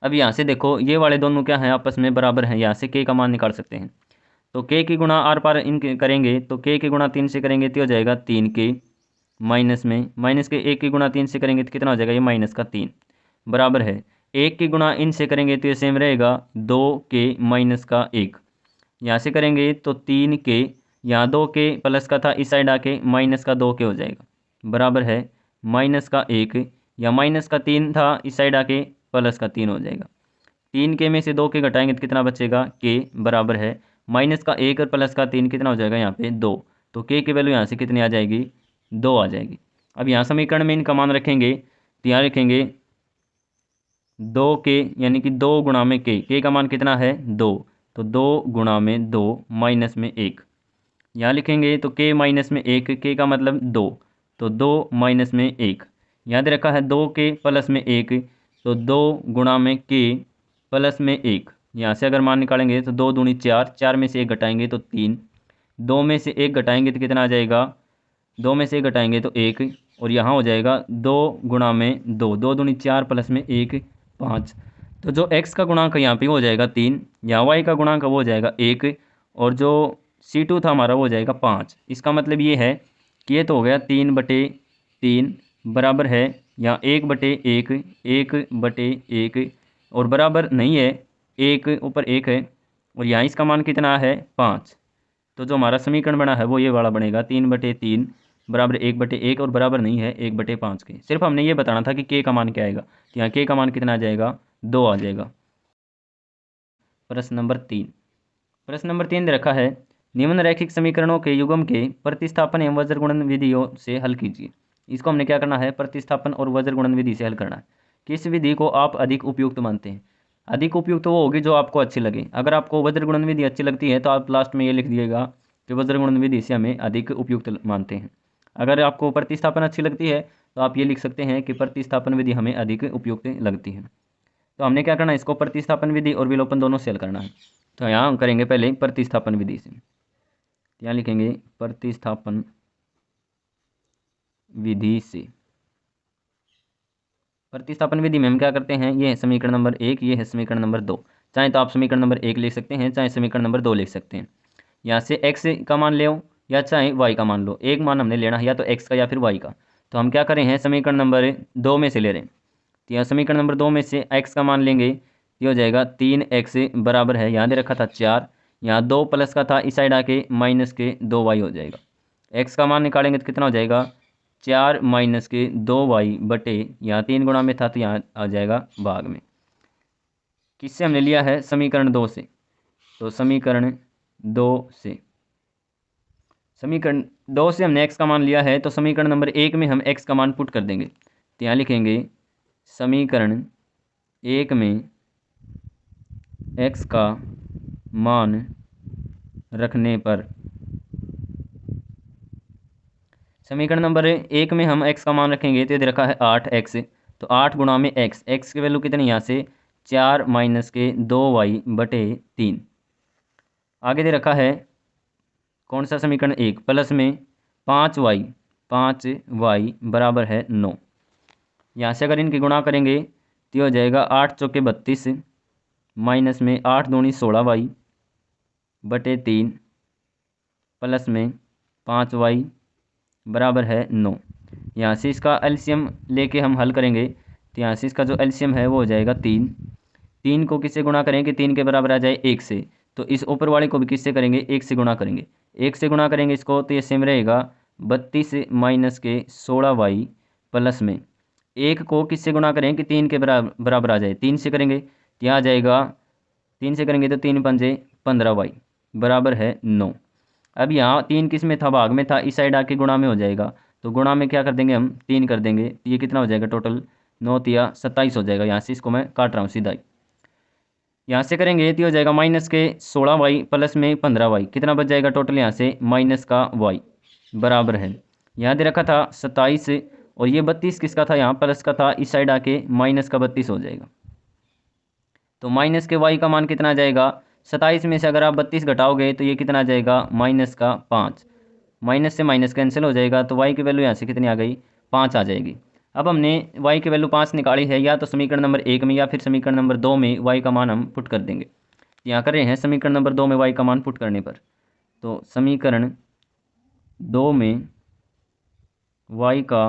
अब यहाँ से देखो ये वाले दोनों क्या हैं आपस में बराबर हैं, यहाँ से k का मान निकाल सकते हैं। तो k की गुणा आर पार इनके करेंगे तो k की गुणा 3 से करेंगे तो हो जाएगा 3k माइनस में माइनस के 1 की गुणा 3 से करेंगे तो कितना हो जाएगा ये माइनस का 3 बराबर है 1 की गुणा इन से करेंगे तो ये सेम रहेगा 2k माइनस का 1। यहाँ से करेंगे तो 3k, यहाँ 2k प्लस का था इस साइड आके माइनस का 2k हो जाएगा बराबर है माइनस का 1, या माइनस का 3 था इस साइड आके प्लस का 3 हो जाएगा। 3k में से 2k घटाएंगे तो कितना बचेगा k बराबर है माइनस का 1 और प्लस का 3 कितना हो जाएगा यहाँ पे 2, तो k की वैल्यू यहाँ से कितनी आ जाएगी 2 आ जाएगी। अब यहाँ समीकरण में इनका मान रखेंगे तो यहाँ रखेंगे 2k यानी कि 2 गुणा में k का मान कितना है 2, तो 2 गुणा में 2 माइनस में 1, यहाँ लिखेंगे तो k माइनस में 1, k का मतलब 2, तो 2 माइनस में 1, याद रखा है 2k प्लस में 1, तो 2 गुणा में k प्लस में 1, यहाँ से अगर मान निकालेंगे तो 2 दूनी 4, 4 में से 1 घटाएंगे तो 3, 2 में से 1 घटाएंगे तो कितना आ जाएगा 2 में से 1 घटाएंगे तो 1, और यहाँ हो जाएगा 2 गुणा में 2, 2 दूनी 4 प्लस में 1 5, तो जो x का गुणांक यहाँ पे हो जाएगा 3, यहाँ y का गुणांक वो हो जाएगा 1, और जो c2 था हमारा वो हो जाएगा 5। इसका मतलब ये है कि ये तो हो गया 3 बटे 3 बराबर है यहाँ 1 बटे 1, 1 बटे 1 और बराबर नहीं है 1 ऊपर 1 है, और यहाँ इसका मान कितना है 5, तो जो हमारा समीकरण बना है वो ये वाला बनेगा 3 बटे 3 बराबर 1 बटे 1 और बराबर नहीं है 1 बटे 5 के। सिर्फ हमने ये बताना था कि k का मान क्या आएगा, तो यहाँ k का मान कितना आ जाएगा 2 आ जाएगा। प्रश्न नंबर 3 दे रखा है निम्नरेखिक समीकरणों के युग्म के प्रतिस्थापन एवं वज्र गुणन विधियों से हल कीजिए। इसको हमने क्या करना है प्रतिस्थापन और वज्र गुणन विधि से हल करना है। किस विधि को आप अधिक उपयुक्त मानते हैं? अधिक उपयुक्त वो होगी जो आपको अच्छी लगे। अगर आपको वज्र गुणन विधि अच्छी लगती है तो आप लास्ट में ये लिख दिएगा कि वज्र गुणन विधि से हमें अधिक उपयुक्त मानते हैं। अगर आपको प्रतिस्थापन अच्छी लगती है तो आप ये लिख सकते हैं कि प्रतिस्थापन विधि हमें अधिक उपयुक्त लगती है। तो हमने क्या करना है इसको प्रतिस्थापन विधि और विलोपन दोनों से हल करना है। तो यहाँ हम करेंगे पहले प्रतिस्थापन विधि से, यहाँ लिखेंगे प्रतिस्थापन विधि से। प्रतिस्थापन विधि में हम क्या करते हैं, ये है समीकरण नंबर 1, ये है समीकरण नंबर 2। चाहे तो आप समीकरण नंबर 1 लिख सकते हैं, चाहे समीकरण नंबर 2 लिख सकते हैं। यहाँ से x का मान ले या चाहे y का मान लो, एक मान हमने लेना है या तो x का या फिर y का। तो हम क्या करें हैं समीकरण नंबर 2 में से ले रहे हैं, तो यहाँ समीकरण नंबर 2 में से x का मान लेंगे, ये हो जाएगा 3x बराबर है, यहाँ दे रखा था 4, यहाँ 2 प्लस का था इस साइड आके माइनस के 2y हो जाएगा। x का मान निकालेंगे तो कितना हो जाएगा 4 माइनस के 2y बटे, यहाँ 3 गुणा में था तो यहाँ आ जाएगा भाग में। किससे हमने लिया है समीकरण 2 से, तो समीकरण 2 से हमने x का मान लिया है, तो समीकरण नंबर 1 में हम x का मान पुट कर देंगे। तो यहाँ लिखेंगे समीकरण 1 में x का मान रखने पर, समीकरण नंबर 1 में हम x का मान रखेंगे तो ये दे रखा है 8x, तो 8 गुणा में x की वैल्यू कितनी यहाँ से 4 माइनस के 2y बटे 3। आगे दे रखा है कौन सा समीकरण 1 प्लस में 5y बराबर है 9। यहाँ से अगर इनकी गुणा करेंगे तो हो जाएगा 8 चौके 32 माइनस में 8 दूनी 16y बटे 3 प्लस में 5y बराबर है 9। यहाँ से इसका एलसीएम लेके हम हल करेंगे, तो यहाँ से इसका जो एलसीएम है वो हो जाएगा 3 को किससे गुणा करेंगे 3 के बराबर आ जाए 1 से, तो इस ऊपर वाले को भी किससे करेंगे 1 से गुणा करेंगे, 1 से गुणा करेंगे इसको तो ये सेम रहेगा 32 माइनस के 16y प्लस में 1 को किससे गुणा करें कि 3 के बराबर आ जाए, 3 से करेंगे तो यहाँ आ जाएगा, 3 से करेंगे तो 3 पंजे 15y बराबर है 9। अब यहाँ 3 किस में था, भाग में था, इस साइड आके गुणा में हो जाएगा, तो गुणा में क्या कर देंगे हम 3 कर देंगे, तो ये कितना हो जाएगा टोटल 9 तिया 27 हो जाएगा। यहाँ से इसको मैं काट रहा हूँ सीधा ही, यहाँ से करेंगे तो हो जाएगा माइनस के 16y प्लस में 15y, कितना बच जाएगा टोटल यहाँ से माइनस का y बराबर है, यहाँ दे रखा था 27 और ये 32 किसका था, यहाँ प्लस का था, इस साइड आके माइनस का 32 हो जाएगा। तो माइनस के y का मान कितना आ जाएगा, 27 में से अगर आप 32 घटाओगे तो ये कितना आ जाएगा माइनस का 5, माइनस से माइनस कैंसिल हो जाएगा, तो y की वैल्यू यहाँ से कितनी आ गई 5 आ जाएगी। अब हमने y की वैल्यू 5 निकाली है, या तो समीकरण नंबर 1 में या फिर समीकरण नंबर 2 में y का मान हम पुट कर देंगे। यहाँ कर रहे हैं समीकरण नंबर 2 में y का मान पुट करने पर, तो समीकरण 2 में y का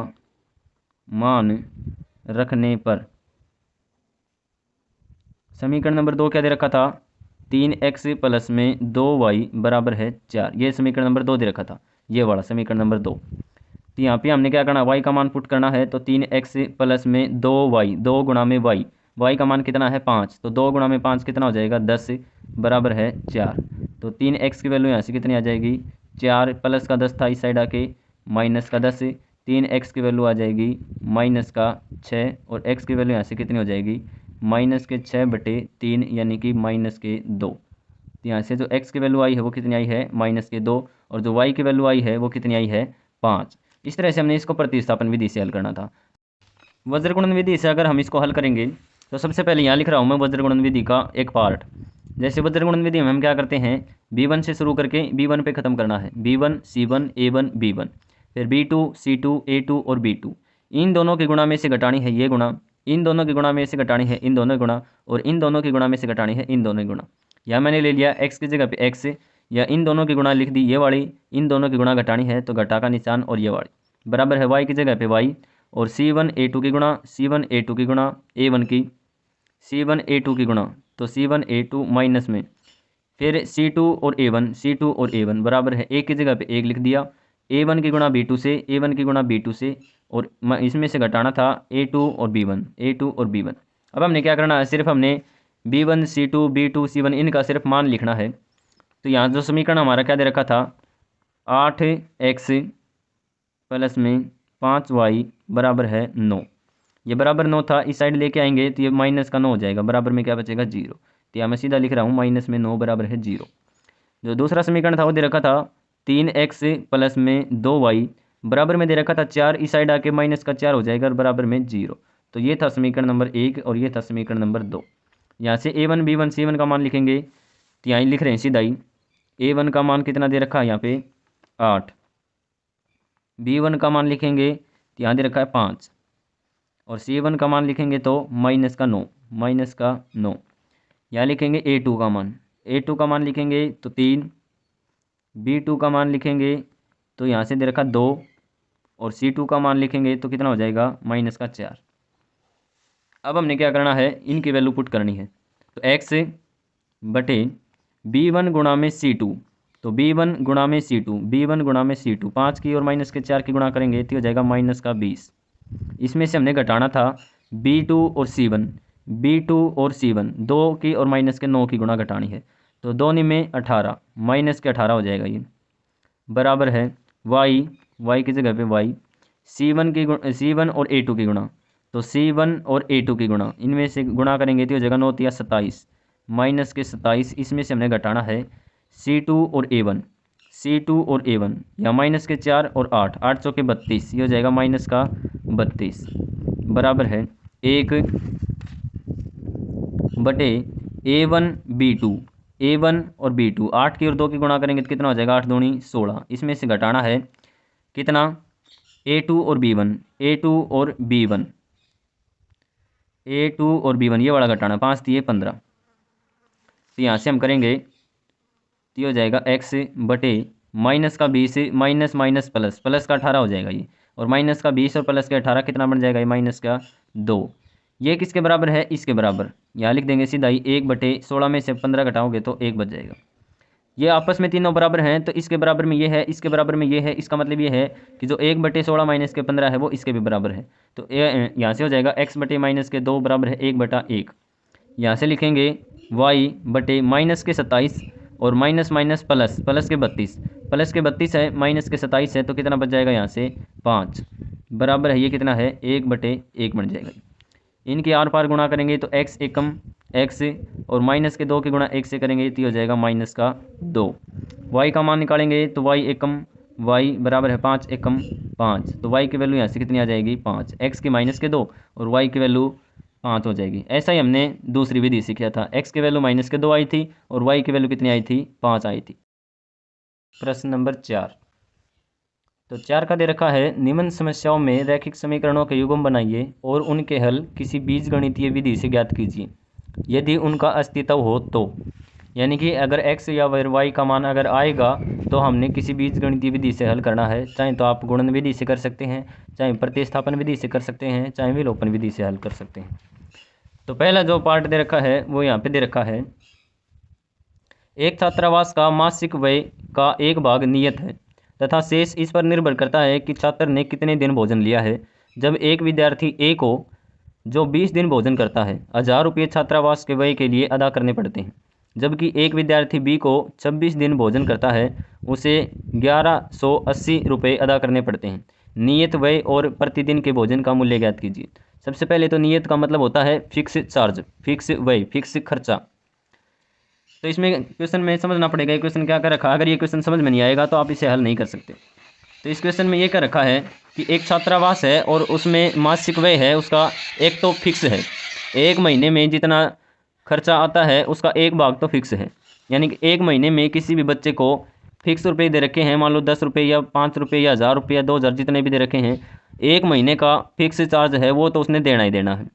मान रखने पर, समीकरण नंबर 2 क्या दे रखा था 3x प्लस में 2y बराबर है 4, ये समीकरण नंबर 2 दे रखा था, ये वाला समीकरण नंबर 2। तो यहाँ पे हमने क्या करना, y का मान पुट करना है, तो 3x प्लस में 2y, 2 गुणा में y का मान कितना है 5, तो 2 गुणा में 5 कितना हो जाएगा 10 बराबर है 4। तो 3x की वैल्यू यहाँ से कितनी आ जाएगी 4, प्लस का 10 था इस साइड आके माइनस का 10, 3x की वैल्यू आ जाएगी माइनस का 6 और x की वैल्यू यहाँ से कितनी हो जाएगी माइनस के 6/3 यानी कि माइनस के 2। तो यहाँ से जो x की वैल्यू आई है वो कितनी आई है माइनस के 2 और जो y की वैल्यू आई है वो कितनी आई है 5। इस तरह से हमने इसको प्रतिस्थापन विधि से हल करना था। वज्रगुणन विधि से अगर हम इसको हल करेंगे तो सबसे पहले यहाँ लिख रहा हूँ मैं वज्रगुणन विधि का एक पार्ट। जैसे वज्रगुणन विधि में हम क्या करते हैं b1 से शुरू करके b1 पे ख़त्म करना है, b1 c1 a1 b1, फिर b2 c2 a2 और b2, इन दोनों की गुणा में से घटानी है ये गुणा, इन दोनों की गुणा में से घटानी है इन दोनों गुणा, और इन दोनों की गुणा में से घटानी है इन दोनों गुणा। या मैंने ले लिया x की जगह पे x, या इन दोनों की गुणा लिख दी ये वाली, इन दोनों की गुणा घटानी है तो घटा का निशान और ये वाली, बराबर है y की जगह पे y, और c1 a2 की गुणा, c1 a2 की गुणा a1 की, c1 a2 की गुणा, तो c1 a2 माइनस में फिर c2 और a1, c2 और a1 बराबर है, एक की जगह पे एक लिख दिया, a1 की गुणा b2 से, a1 की गुणा b2 से, और इसमें से घटाना था a2 और b1, a2 और b1। अब हमने क्या करना है, सिर्फ हमने b1 c2 b2 c1 इनका सिर्फ मान लिखना है। तो यहाँ जो समीकरण हमारा क्या दे रखा था 8x प्लस में 5y बराबर है 9, ये बराबर 9 था, इस साइड लेके आएंगे तो ये माइनस का 9 हो जाएगा, बराबर में क्या बचेगा 0। तो यहाँ मैं सीधा लिख रहा हूँ माइनस में 9 बराबर है 0। जो दूसरा समीकरण था वो दे रखा था 3x प्लस में 2y बराबर में दे रखा था 4, इस साइड आके माइनस का 4 हो जाएगा और बराबर में 0। तो ये था समीकरण नंबर 1 और ये था समीकरण नंबर 2। यहाँ से a1 b1 c1 का मान लिखेंगे, तो यहाँ लिख रहे हैं सीधा ही, a1 का मान कितना दे रखा है यहाँ पे 8, b1 का मान लिखेंगे तो यहाँ दे रखा है 5, और c1 का मान लिखेंगे तो माइनस का 9, माइनस का 9। यहाँ लिखेंगे a2 का मान, a2 का मान लिखेंगे तो 3, b2 का मान लिखेंगे तो यहाँ से दे रखा 2, और c2 का मान लिखेंगे तो कितना हो जाएगा माइनस का 4। अब हमने क्या करना है, इनकी वैल्यू पुट करनी है, तो x बटे b1 गुणा में c2, तो b1 गुणा में c2, b1 गुणा में c2, 5 की और माइनस के 4 की गुणा करेंगे तो हो जाएगा माइनस का 20। इसमें से हमने घटाना था b2 और c1, b2 और c1 2 की और माइनस के 9 की गुणा घटानी है, तो 2 में 18 माइनस के 18 हो जाएगा ये, बराबर है y की जगह पे y, c1 और a2 की गुणा, तो c1 और a2 की गुणा, इनमें से गुणा करेंगे तो हो जाएगा 9 या 27 माइनस के 27, इसमें से हमने घटाना है c2 और a1, c2 और a1, या माइनस के 4 और 8, 8 चौके 32, ये हो जाएगा माइनस का 32 बराबर है 1 बटे a1 b2, a1 और b2, 8 की और 2 की गुणा करेंगे तो कितना हो जाएगा 8 दूनी 16, इसमें से घटाना है कितना a2 और b1, a2 और b1, a2 और b1 ये वाला घटाना, 5 दिए 15। तो यहाँ से हम करेंगे तो ये हो जाएगा x बटे माइनस का 20 माइनस माइनस प्लस, प्लस का 18 हो जाएगा ये, और माइनस का 20 और प्लस का 18 कितना बन जाएगा ये माइनस का 2। ये किसके बराबर है, इसके बराबर, यहाँ लिख देंगे सीधा ही 1 बटे 16 में से 15 घटाओगे तो 1 बच जाएगा। ये आपस में तीनों बराबर हैं, तो इसके बराबर में ये है, इसके बराबर में ये है, इसका मतलब ये है कि जो 1/16 माइनस के 15 है वो इसके भी बराबर है। तो यहाँ से हो जाएगा x/-2 बराबर है 1/1। यहाँ से लिखेंगे y/-27 और माइनस माइनस प्लस, प्लस के 32 है, माइनस के 27 है, तो कितना बच जाएगा यहाँ से 5 बराबर है, ये कितना है 1/1 बन जाएगा। इनके आर पार गुणा करेंगे तो x एकम x और माइनस के 2 के गुणा 1 से करेंगे तो हो जाएगा -2। y का मान निकालेंगे तो y एकम y बराबर है 5 एकम 5, तो y की वैल्यू यहाँ से कितनी आ जाएगी 5, x की -2 और y की वैल्यू 5 हो जाएगी। ऐसा ही हमने दूसरी विधि से किया था, x की वैल्यू -2 आई थी और y की वैल्यू कितनी आई थी 5 आई थी। प्रश्न नंबर 4, तो 4 का दे रखा है निम्न समस्याओं में रैखिक समीकरणों के युग्म बनाइए और उनके हल किसी बीजगणितीय विधि से ज्ञात कीजिए यदि उनका अस्तित्व हो तो। यानी कि अगर x या y का मान अगर आएगा तो हमने किसी बीजगणितीय विधि से हल करना है, चाहे तो आप गुणन विधि से कर सकते हैं, चाहे प्रतिस्थापन विधि से कर सकते हैं, चाहे विलोपन विधि से हल कर सकते हैं। तो पहला जो पार्ट दे रखा है वो यहाँ पे दे रखा है, एक छात्रावास का मासिक व्यय का एक भाग नियत है तथा शेष इस पर निर्भर करता है कि छात्र ने कितने दिन भोजन लिया है। जब एक विद्यार्थी ए को जो 20 दिन भोजन करता है 1000 रुपये छात्रावास के व्यय के लिए अदा करने पड़ते हैं, जबकि एक विद्यार्थी बी को 26 दिन भोजन करता है उसे 1180 रुपये अदा करने पड़ते हैं। नियत व्यय और प्रतिदिन के भोजन का मूल्य ज्ञात कीजिए। सबसे पहले तो नियत का मतलब होता है फिक्स चार्ज, फिक्स व्यय, फिक्स खर्चा। तो इसमें क्वेश्चन में समझना पड़ेगा ये क्वेश्चन क्या कर रखा है। अगर ये क्वेश्चन समझ में नहीं आएगा तो आप इसे हल नहीं कर सकते। तो इस क्वेश्चन में ये कर रखा है कि एक छात्रावास है और उसमें मासिक व्यय है उसका एक तो फिक्स है, एक महीने में जितना खर्चा आता है उसका एक भाग तो फिक्स है। यानी कि एक महीने में किसी भी बच्चे को फिक्स रुपये दे रखे हैं, मान लो 10 रुपये या 5 रुपये या 1000 रुपये या 2000 जितने भी दे रखे हैं, एक महीने का फिक्स चार्ज है वो तो उसने देना ही देना है।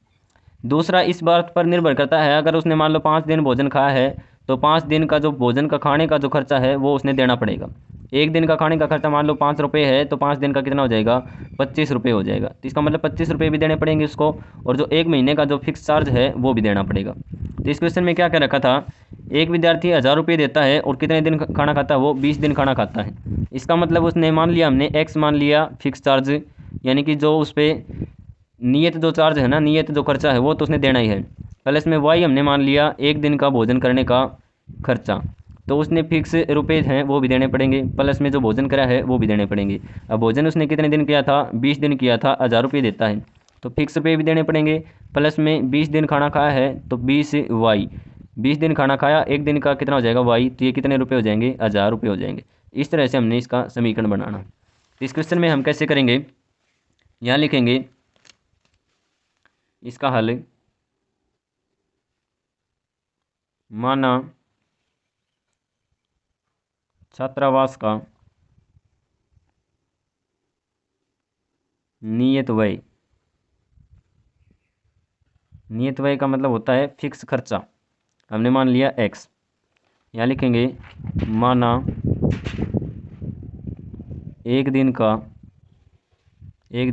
दूसरा इस बात पर निर्भर करता है, अगर उसने मान लो 5 दिन भोजन खाया है तो 5 दिन का जो भोजन का खाने का जो खर्चा है वो उसने देना पड़ेगा। एक दिन का खाने का खर्चा मान लो 5 रुपये है तो 5 दिन का कितना हो जाएगा 25 रुपये हो जाएगा। तो इसका मतलब 25 रुपये भी देने पड़ेंगे उसको, और जो एक महीने का जो फिक्स चार्ज है वो भी देना पड़ेगा। तो इस क्वेश्चन में क्या क्या रखा था, एक विद्यार्थी 1000 रुपये देता है और कितने दिन खाना खाता है, वो 20 दिन खाना खाता है। इसका मतलब उसने मान लिया, हमने एक्स मान लिया फिक्स चार्ज, यानी कि जो उस पर नियत जो चार्ज है ना, नियत जो खर्चा है वो तो उसने देना ही है। प्लस में वाई हमने मान लिया एक दिन का भोजन करने का खर्चा, तो उसने फिक्स रुपये हैं वो भी देने पड़ेंगे, प्लस में जो भोजन करा है वो भी देने पड़ेंगे। अब भोजन उसने कितने दिन किया था, 20 दिन किया था, 1000 रुपये देता है तो फिक्स रुपये भी देने पड़ेंगे, प्लस में 20 दिन खाना खाया है तो 20 वाई, 20 दिन खाना खाया, एक दिन का कितना हो जाएगा वाई, तो ये कितने रुपये हो जाएंगे 1000 रुपये हो जाएंगे। इस तरह से हमने इसका समीकरण बनाना। तो इस क्वेश्चन में हम कैसे करेंगे, यहाँ लिखेंगे इसका हल, माना छात्रावास का नियत व्यय, नियत व्यय का मतलब होता है फिक्स खर्चा, हमने मान लिया x। यहाँ लिखेंगे माना एक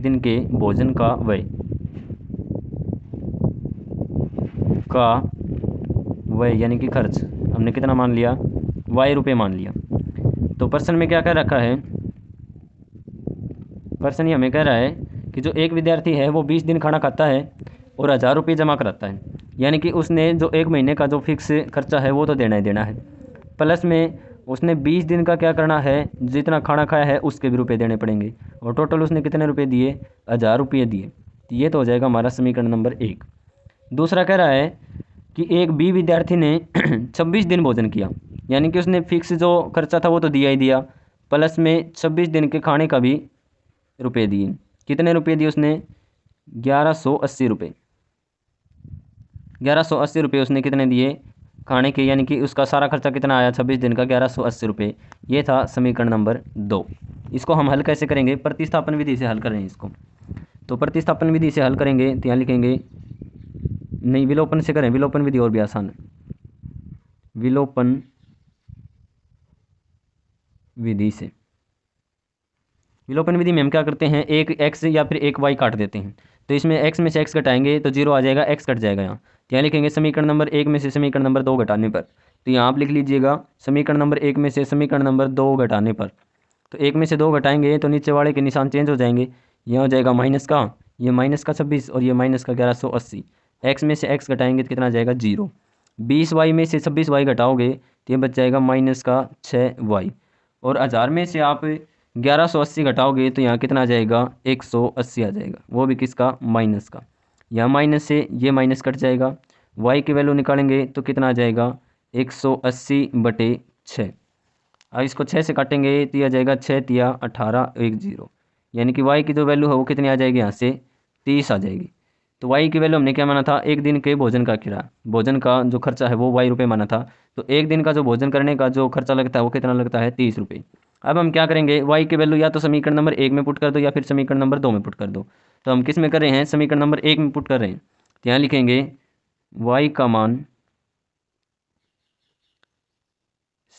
दिन के भोजन का व्यय यानी कि खर्च हमने कितना मान लिया y रुपये मान लिया। तो प्रश्न में क्या कह रखा है, प्रश्न ये हमें कह रहा है कि जो एक विद्यार्थी है वो 20 दिन खाना खाता है और 1000 रुपये जमा कराता है, यानी कि उसने जो एक महीने का जो फिक्स खर्चा है वो तो देना ही देना है, प्लस में उसने 20 दिन का क्या करना है, जितना खाना खाया है उसके भी रुपये देने पड़ेंगे, और टोटल उसने कितने रुपये दिए 1000 रुपये दिए। तो ये तो हो जाएगा हमारा समीकरण नंबर 1। दूसरा कह रहा है कि एक बी विद्यार्थी ने 26 दिन भोजन किया, यानी कि उसने फिक्स जो खर्चा था वो तो दिया ही दिया, प्लस में 26 दिन के खाने का भी रुपये दिए। कितने रुपये दिए उसने 1180 रुपये, 1180 रुपये उसने कितने दिए खाने के, यानी कि उसका सारा खर्चा कितना आया 26 दिन का 1180 रुपये। ये था समीकरण नंबर 2। इसको हम हल कैसे करेंगे, प्रतिस्थापन विधि से हल करेंगे इसको। तो प्रतिस्थापन विधि से हल करेंगे तो यहाँ लिखेंगे, नहीं विलोपन से करें, विलोपन विधि और भी आसान है। विलोपन विधि से, विलोपन विधि में हम क्या करते हैं, एक x या फिर एक y काट देते हैं, तो इसमें x में से x घटाएंगे तो 0 आ जाएगा, x कट जाएगा यहाँ। तो यहाँ लिखेंगे समीकरण नंबर 1 में से समीकरण नंबर 2 घटाने पर तो यहाँ आप लिख लीजिएगा समीकरण नंबर 1 में से समीकरण नंबर 2 घटाने पर। तो 1 में से 2 घटाएंगे तो नीचे वाले के निशान चेंज हो जाएंगे। यह हो जाएगा माइनस का, ये माइनस का 26 और ये माइनस का 1180। एक्स में से एक्स घटाएंगे तो कितना आ जाएगा 0। 20y में से 26y घटाओगे तो ये बच जाएगा माइनस का 6y। और 1000 में से आप 1180 घटाओगे तो यहाँ कितना आ जाएगा 180 आ जाएगा, वो भी किसका, माइनस का। यहाँ माइनस से ये माइनस कट जाएगा, y की वैल्यू निकालेंगे तो कितना आ जाएगा 180/6। अब इसको 6 से काटेंगे तो यह आ जाएगा 6 तिया 18 1 0, यानी कि y की जो वैल्यू है वो कितनी आ जाएगी यहाँ से 30 आ जाएगी। तो y की वैल्यू हमने क्या माना था, एक दिन के भोजन का किराया, भोजन का जो खर्चा है वो ₹y माना था। तो एक दिन का जो भोजन करने का जो खर्चा लगता है वो कितना लगता है 30 रुपये। अब हम क्या करेंगे, y की वैल्यू या तो समीकरण नंबर 1 में पुट कर दो या फिर समीकरण नंबर 2 में पुट कर दो। तो हम किस में कर रहे हैं, समीकरण नंबर 1 में पुट कर रहे हैं। तो यहाँ लिखेंगे y का मान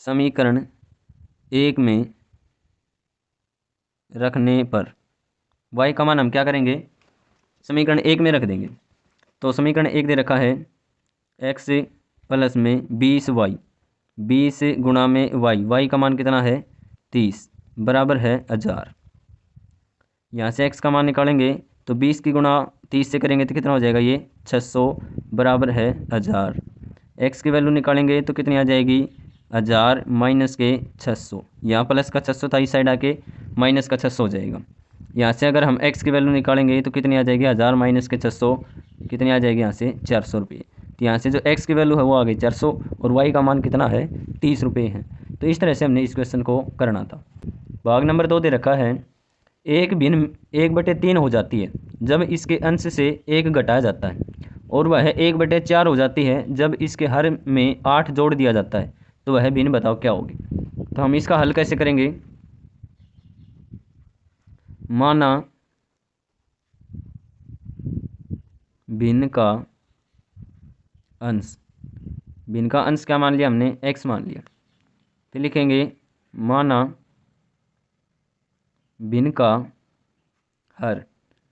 समीकरण 1 में रखने पर, y का मान हम क्या करेंगे समीकरण 1 में रख देंगे। तो समीकरण 1 दे रखा है x प्लस में 20y, 20 गुणा में y का मान कितना है 30 बराबर है 1000। यहाँ से x का मान निकालेंगे तो 20 की गुणा 30 से करेंगे तो कितना हो जाएगा ये 600 बराबर है 1000। x की वैल्यू निकालेंगे तो कितनी आ जाएगी 1000 माइनस के 600, यहाँ प्लस का 600 था इस साइड आके माइनस का 600 हो जाएगा। यहाँ से अगर हम x की वैल्यू निकालेंगे तो कितनी आ जाएगी 1000 माइनस के 600, कितनी आ जाएगी यहाँ से 400 रुपये। तो यहाँ से जो x की वैल्यू है वो आ गई 400 और y का मान कितना है 30 रुपये है। तो इस तरह से हमने इस क्वेश्चन को करना था। भाग नंबर 2 दे रखा है, एक भिन्न 1/3 हो जाती है जब इसके अंश से 1 घटाया जाता है, और वह 1/4 हो जाती है जब इसके हर में 8 जोड़ दिया जाता है, तो वह भिन्न बताओ क्या होगी। तो हम इसका हल कैसे करेंगे, माना भिन्न का अंश, भिन्न का अंश क्या मान लिया हमने x मान लिया। फिर लिखेंगे माना भिन्न का हर,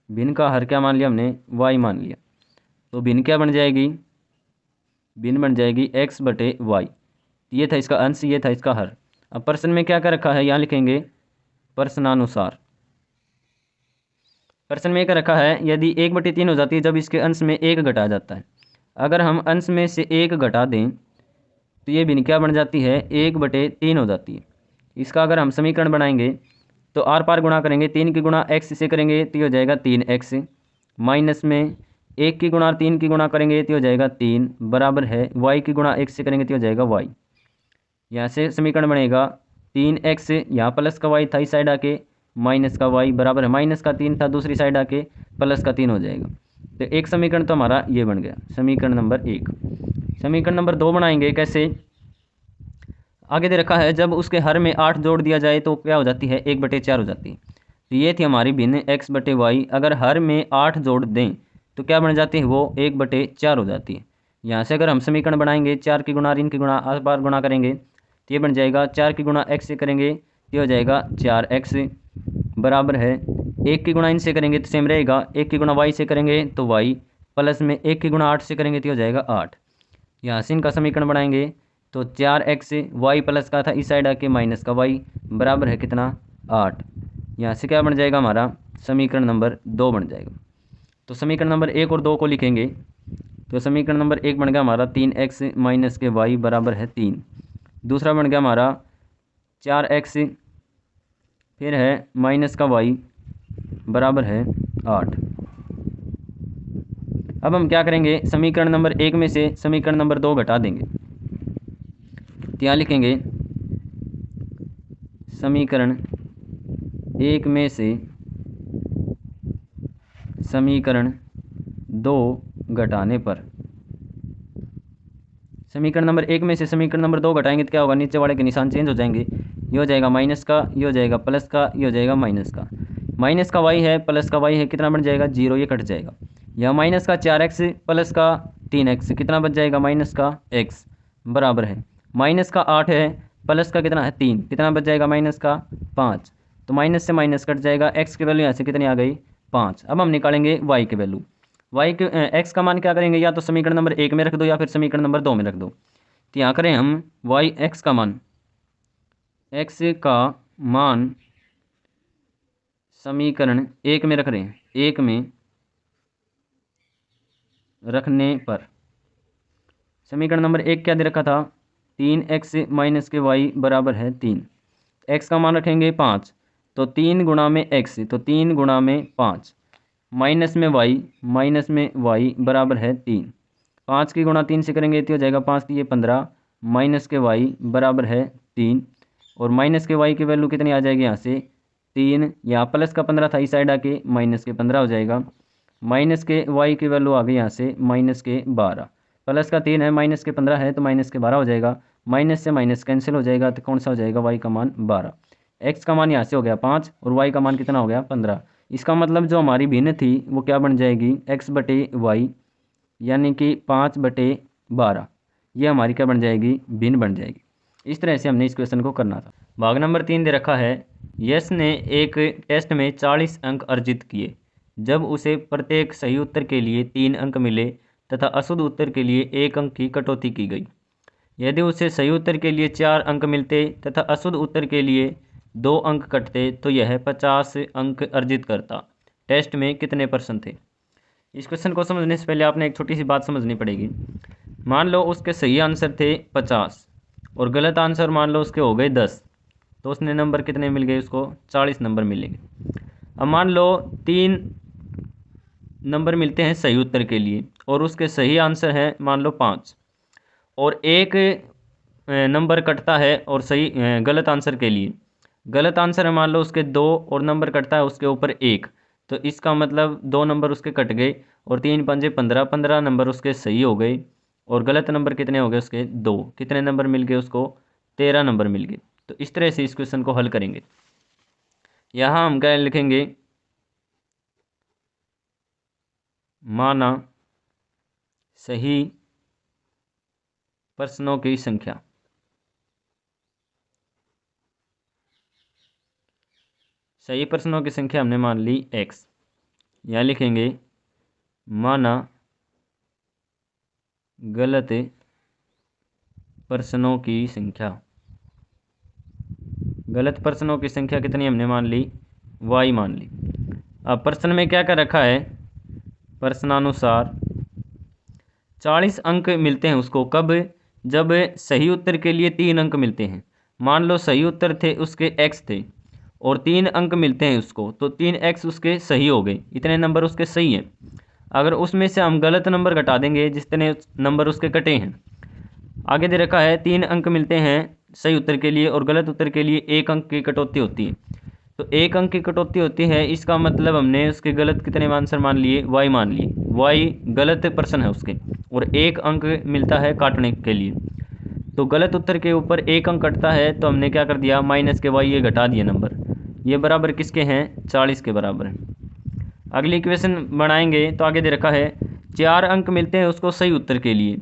भिन्न का हर क्या मान लिया हमने y मान लिया। तो भिन्न क्या बन जाएगी, भिन्न बन जाएगी x/y। ये था इसका अंश, ये था इसका हर। अब प्रश्न में क्या कर रखा है, यहाँ लिखेंगे प्रश्नानुसार। प्रश्न में क्या रखा है, यदि 1/3 हो जाती है जब इसके अंश में 1 घटाया जाता है। अगर हम अंश में से 1 घटा दें तो ये भिन्न क्या बन जाती है 1/3 हो जाती है। इसका अगर हम समीकरण बनाएंगे तो आर पार गुणा करेंगे, 3 की गुणा x से करेंगे तो ये हो जाएगा 3x, माइनस में 1 की गुणा 3 की गुणा करेंगे तो हो जाएगा 3 बराबर है y की गुणा 1 से करेंगे तो हो जाएगा y। यहाँ से समीकरण बनेगा 3x, यहाँ प्लस का y था इस साइड आके माइनस का y बराबर है माइनस का 3 था दूसरी साइड आके प्लस का 3 हो जाएगा। तो एक समीकरण तो हमारा ये बन गया समीकरण नंबर 1। समीकरण नंबर 2 बनाएंगे कैसे, आगे दे रखा है जब उसके हर में 8 जोड़ दिया जाए तो क्या हो जाती है 1/4 हो जाती है। तो ये थी हमारी भिन्न x/y, अगर हर में 8 जोड़ दें तो क्या बन जाती है वो 1/4 हो जाती है। यहाँ से अगर हम समीकरण बनाएंगे 4 की गुणा 3 की गुणा आर पार गुणा करेंगे तो ये बन जाएगा 4 की गुणा x से करेंगे तो हो जाएगा 4x बराबर है 1 की गुणा इनसे करेंगे तो सेम रहेगा, 1 की गुणा y से करेंगे तो y प्लस में 1 की गुणा 8 से करेंगे तो हो जाएगा 8। यहाँ से इनका समीकरण बनाएंगे तो 4x y प्लस का था इस साइड आके माइनस का y बराबर है कितना 8। यहाँ से क्या बन जाएगा हमारा समीकरण नंबर 2 बन जाएगा। तो समीकरण नंबर 1 और 2 को लिखेंगे तो समीकरण नंबर 1 बन गया हमारा 3x माइनस के y बराबर है 3। दूसरा बन गया हमारा 4x फिर है माइनस का y बराबर है 8। अब हम क्या करेंगे, समीकरण नंबर 1 में से समीकरण नंबर 2 घटा देंगे। तो यहाँ लिखेंगे समीकरण 1 में से समीकरण 2 घटाने पर, समीकरण नंबर 1 में से समीकरण नंबर 2 घटाएंगे तो क्या होगा, नीचे वाले के निशान चेंज हो जाएंगे। ये हो जाएगा माइनस का, ये हो जाएगा प्लस का, ये हो जाएगा माइनस का। माइनस का y है प्लस का y है कितना बन जाएगा 0, ये कट जाएगा। यह माइनस का 4x प्लस का 3x कितना बच जाएगा माइनस का x बराबर है माइनस का 8 है प्लस का कितना है 3 कितना बच जाएगा माइनस का 5। तो माइनस से माइनस कट जाएगा, x की वैल्यू यहाँ से कितनी आ गई 5। अब हम निकालेंगे y की वैल्यू, y के x का मान क्या करेंगे, या तो समीकरण नंबर 1 में रख दो या फिर समीकरण नंबर 2 में रख दो। तो यहाँ करें हम वाई एक्स का मान, एक्स का मान समीकरण 1 में रख रहे हैं। 1 में रखने पर समीकरण नंबर 1 क्या दे रखा था, 3x माइनस के वाई बराबर है 3। x का मान रखेंगे 5, तो 3 गुणा में x, तो 3 गुणा में 5, माइनस में y बराबर है 3। 5 की गुणा 3 से करेंगे तो हो जाएगा 5 3 15, माइनस के y बराबर है 3। और माइनस के y की वैल्यू कितनी आ जाएगी यहाँ से 3, यहाँ प्लस का 15 था, इस साइड आके माइनस के 15 हो जाएगा। माइनस के y की वैल्यू आ गई यहाँ से माइनस के 12, प्लस का 3 है माइनस के 15 है तो माइनस के 12 हो जाएगा। माइनस से माइनस कैंसिल हो जाएगा तो कौन सा हो जाएगा, y का मान 12। x का मान यहाँ से हो गया 5 और y का मान कितना हो गया 15। इसका मतलब जो हमारी भिन्न थी वो क्या बन जाएगी, x बटे वाई, यानी कि 5/12, ये हमारी क्या बन जाएगी, भिन्न बन जाएगी। इस तरह से हमने इस क्वेश्चन को करना था। भाग नंबर 3 दे रखा है, यश ने एक टेस्ट में 40 अंक अर्जित किए। जब उसे प्रत्येक सही उत्तर के लिए 3 अंक मिले तथा अशुद्ध उत्तर के लिए 1 अंक की कटौती की गई। यदि उसे सही उत्तर के लिए 4 अंक मिलते तथा अशुद्ध उत्तर के लिए 2 अंक कटते तो यह 50 अंक अर्जित करता। टेस्ट में कितने प्रश्न थे। इस क्वेश्चन को समझने से पहले आपने एक छोटी सी बात समझनी पड़ेगी। मान लो उसके सही आंसर थे 50 और गलत आंसर मान लो उसके हो गए 10, तो उसने नंबर कितने मिल गए, उसको 40 नंबर मिलेंगे। अब मान लो 3 नंबर मिलते हैं सही उत्तर के लिए और उसके सही आंसर है मान लो 5, और 1 नंबर कटता है और सही गलत आंसर के लिए। गलत आंसर है मान लो उसके 2 और नंबर कटता है उसके ऊपर 1, तो इसका मतलब 2 नंबर उसके कट गए और 3 पंजे 15, 15 नंबर उसके सही हो गए और गलत नंबर कितने हो गए उसके 2। कितने नंबर मिल गए उसको, 13 नंबर मिल गए। तो इस तरह से इस क्वेश्चन को हल करेंगे। यहाँ हम क्या लिखेंगे, माना सही प्रश्नों की संख्या। सही प्रश्नों की संख्या हमने मान ली x। यहाँ लिखेंगे माना गलत प्रश्नों की संख्या। गलत प्रश्नों की संख्या कितनी हमने मान ली, y मान ली। अब प्रश्न में क्या क्या रखा है, प्रश्नानुसार 40 अंक मिलते हैं उसको कब, जब सही उत्तर के लिए 3 अंक मिलते हैं। मान लो सही उत्तर थे उसके x थे और 3 अंक मिलते हैं उसको, तो 3x उसके सही हो गए, इतने नंबर उसके सही हैं। अगर उसमें से हम गलत नंबर घटा देंगे जितने नंबर उसके कटे हैं। आगे दे रखा है 3 अंक मिलते हैं सही उत्तर के लिए और गलत उत्तर के लिए 1 अंक की कटौती होती है। तो 1 अंक की कटौती होती है, इसका मतलब हमने उसके गलत कितने आंसर मान लिए, y मान लिए। y गलत प्रश्न है उसके और 1 अंक मिलता है काटने के लिए। तो गलत उत्तर के ऊपर 1 अंक कटता है तो हमने क्या कर दिया, माइनस के y ये घटा दिए नंबर। ये बराबर किसके हैं, 40 के बराबर है। अगली इक्वेशन बनाएंगे तो आगे दे रखा है 4 अंक मिलते हैं उसको सही उत्तर के लिए।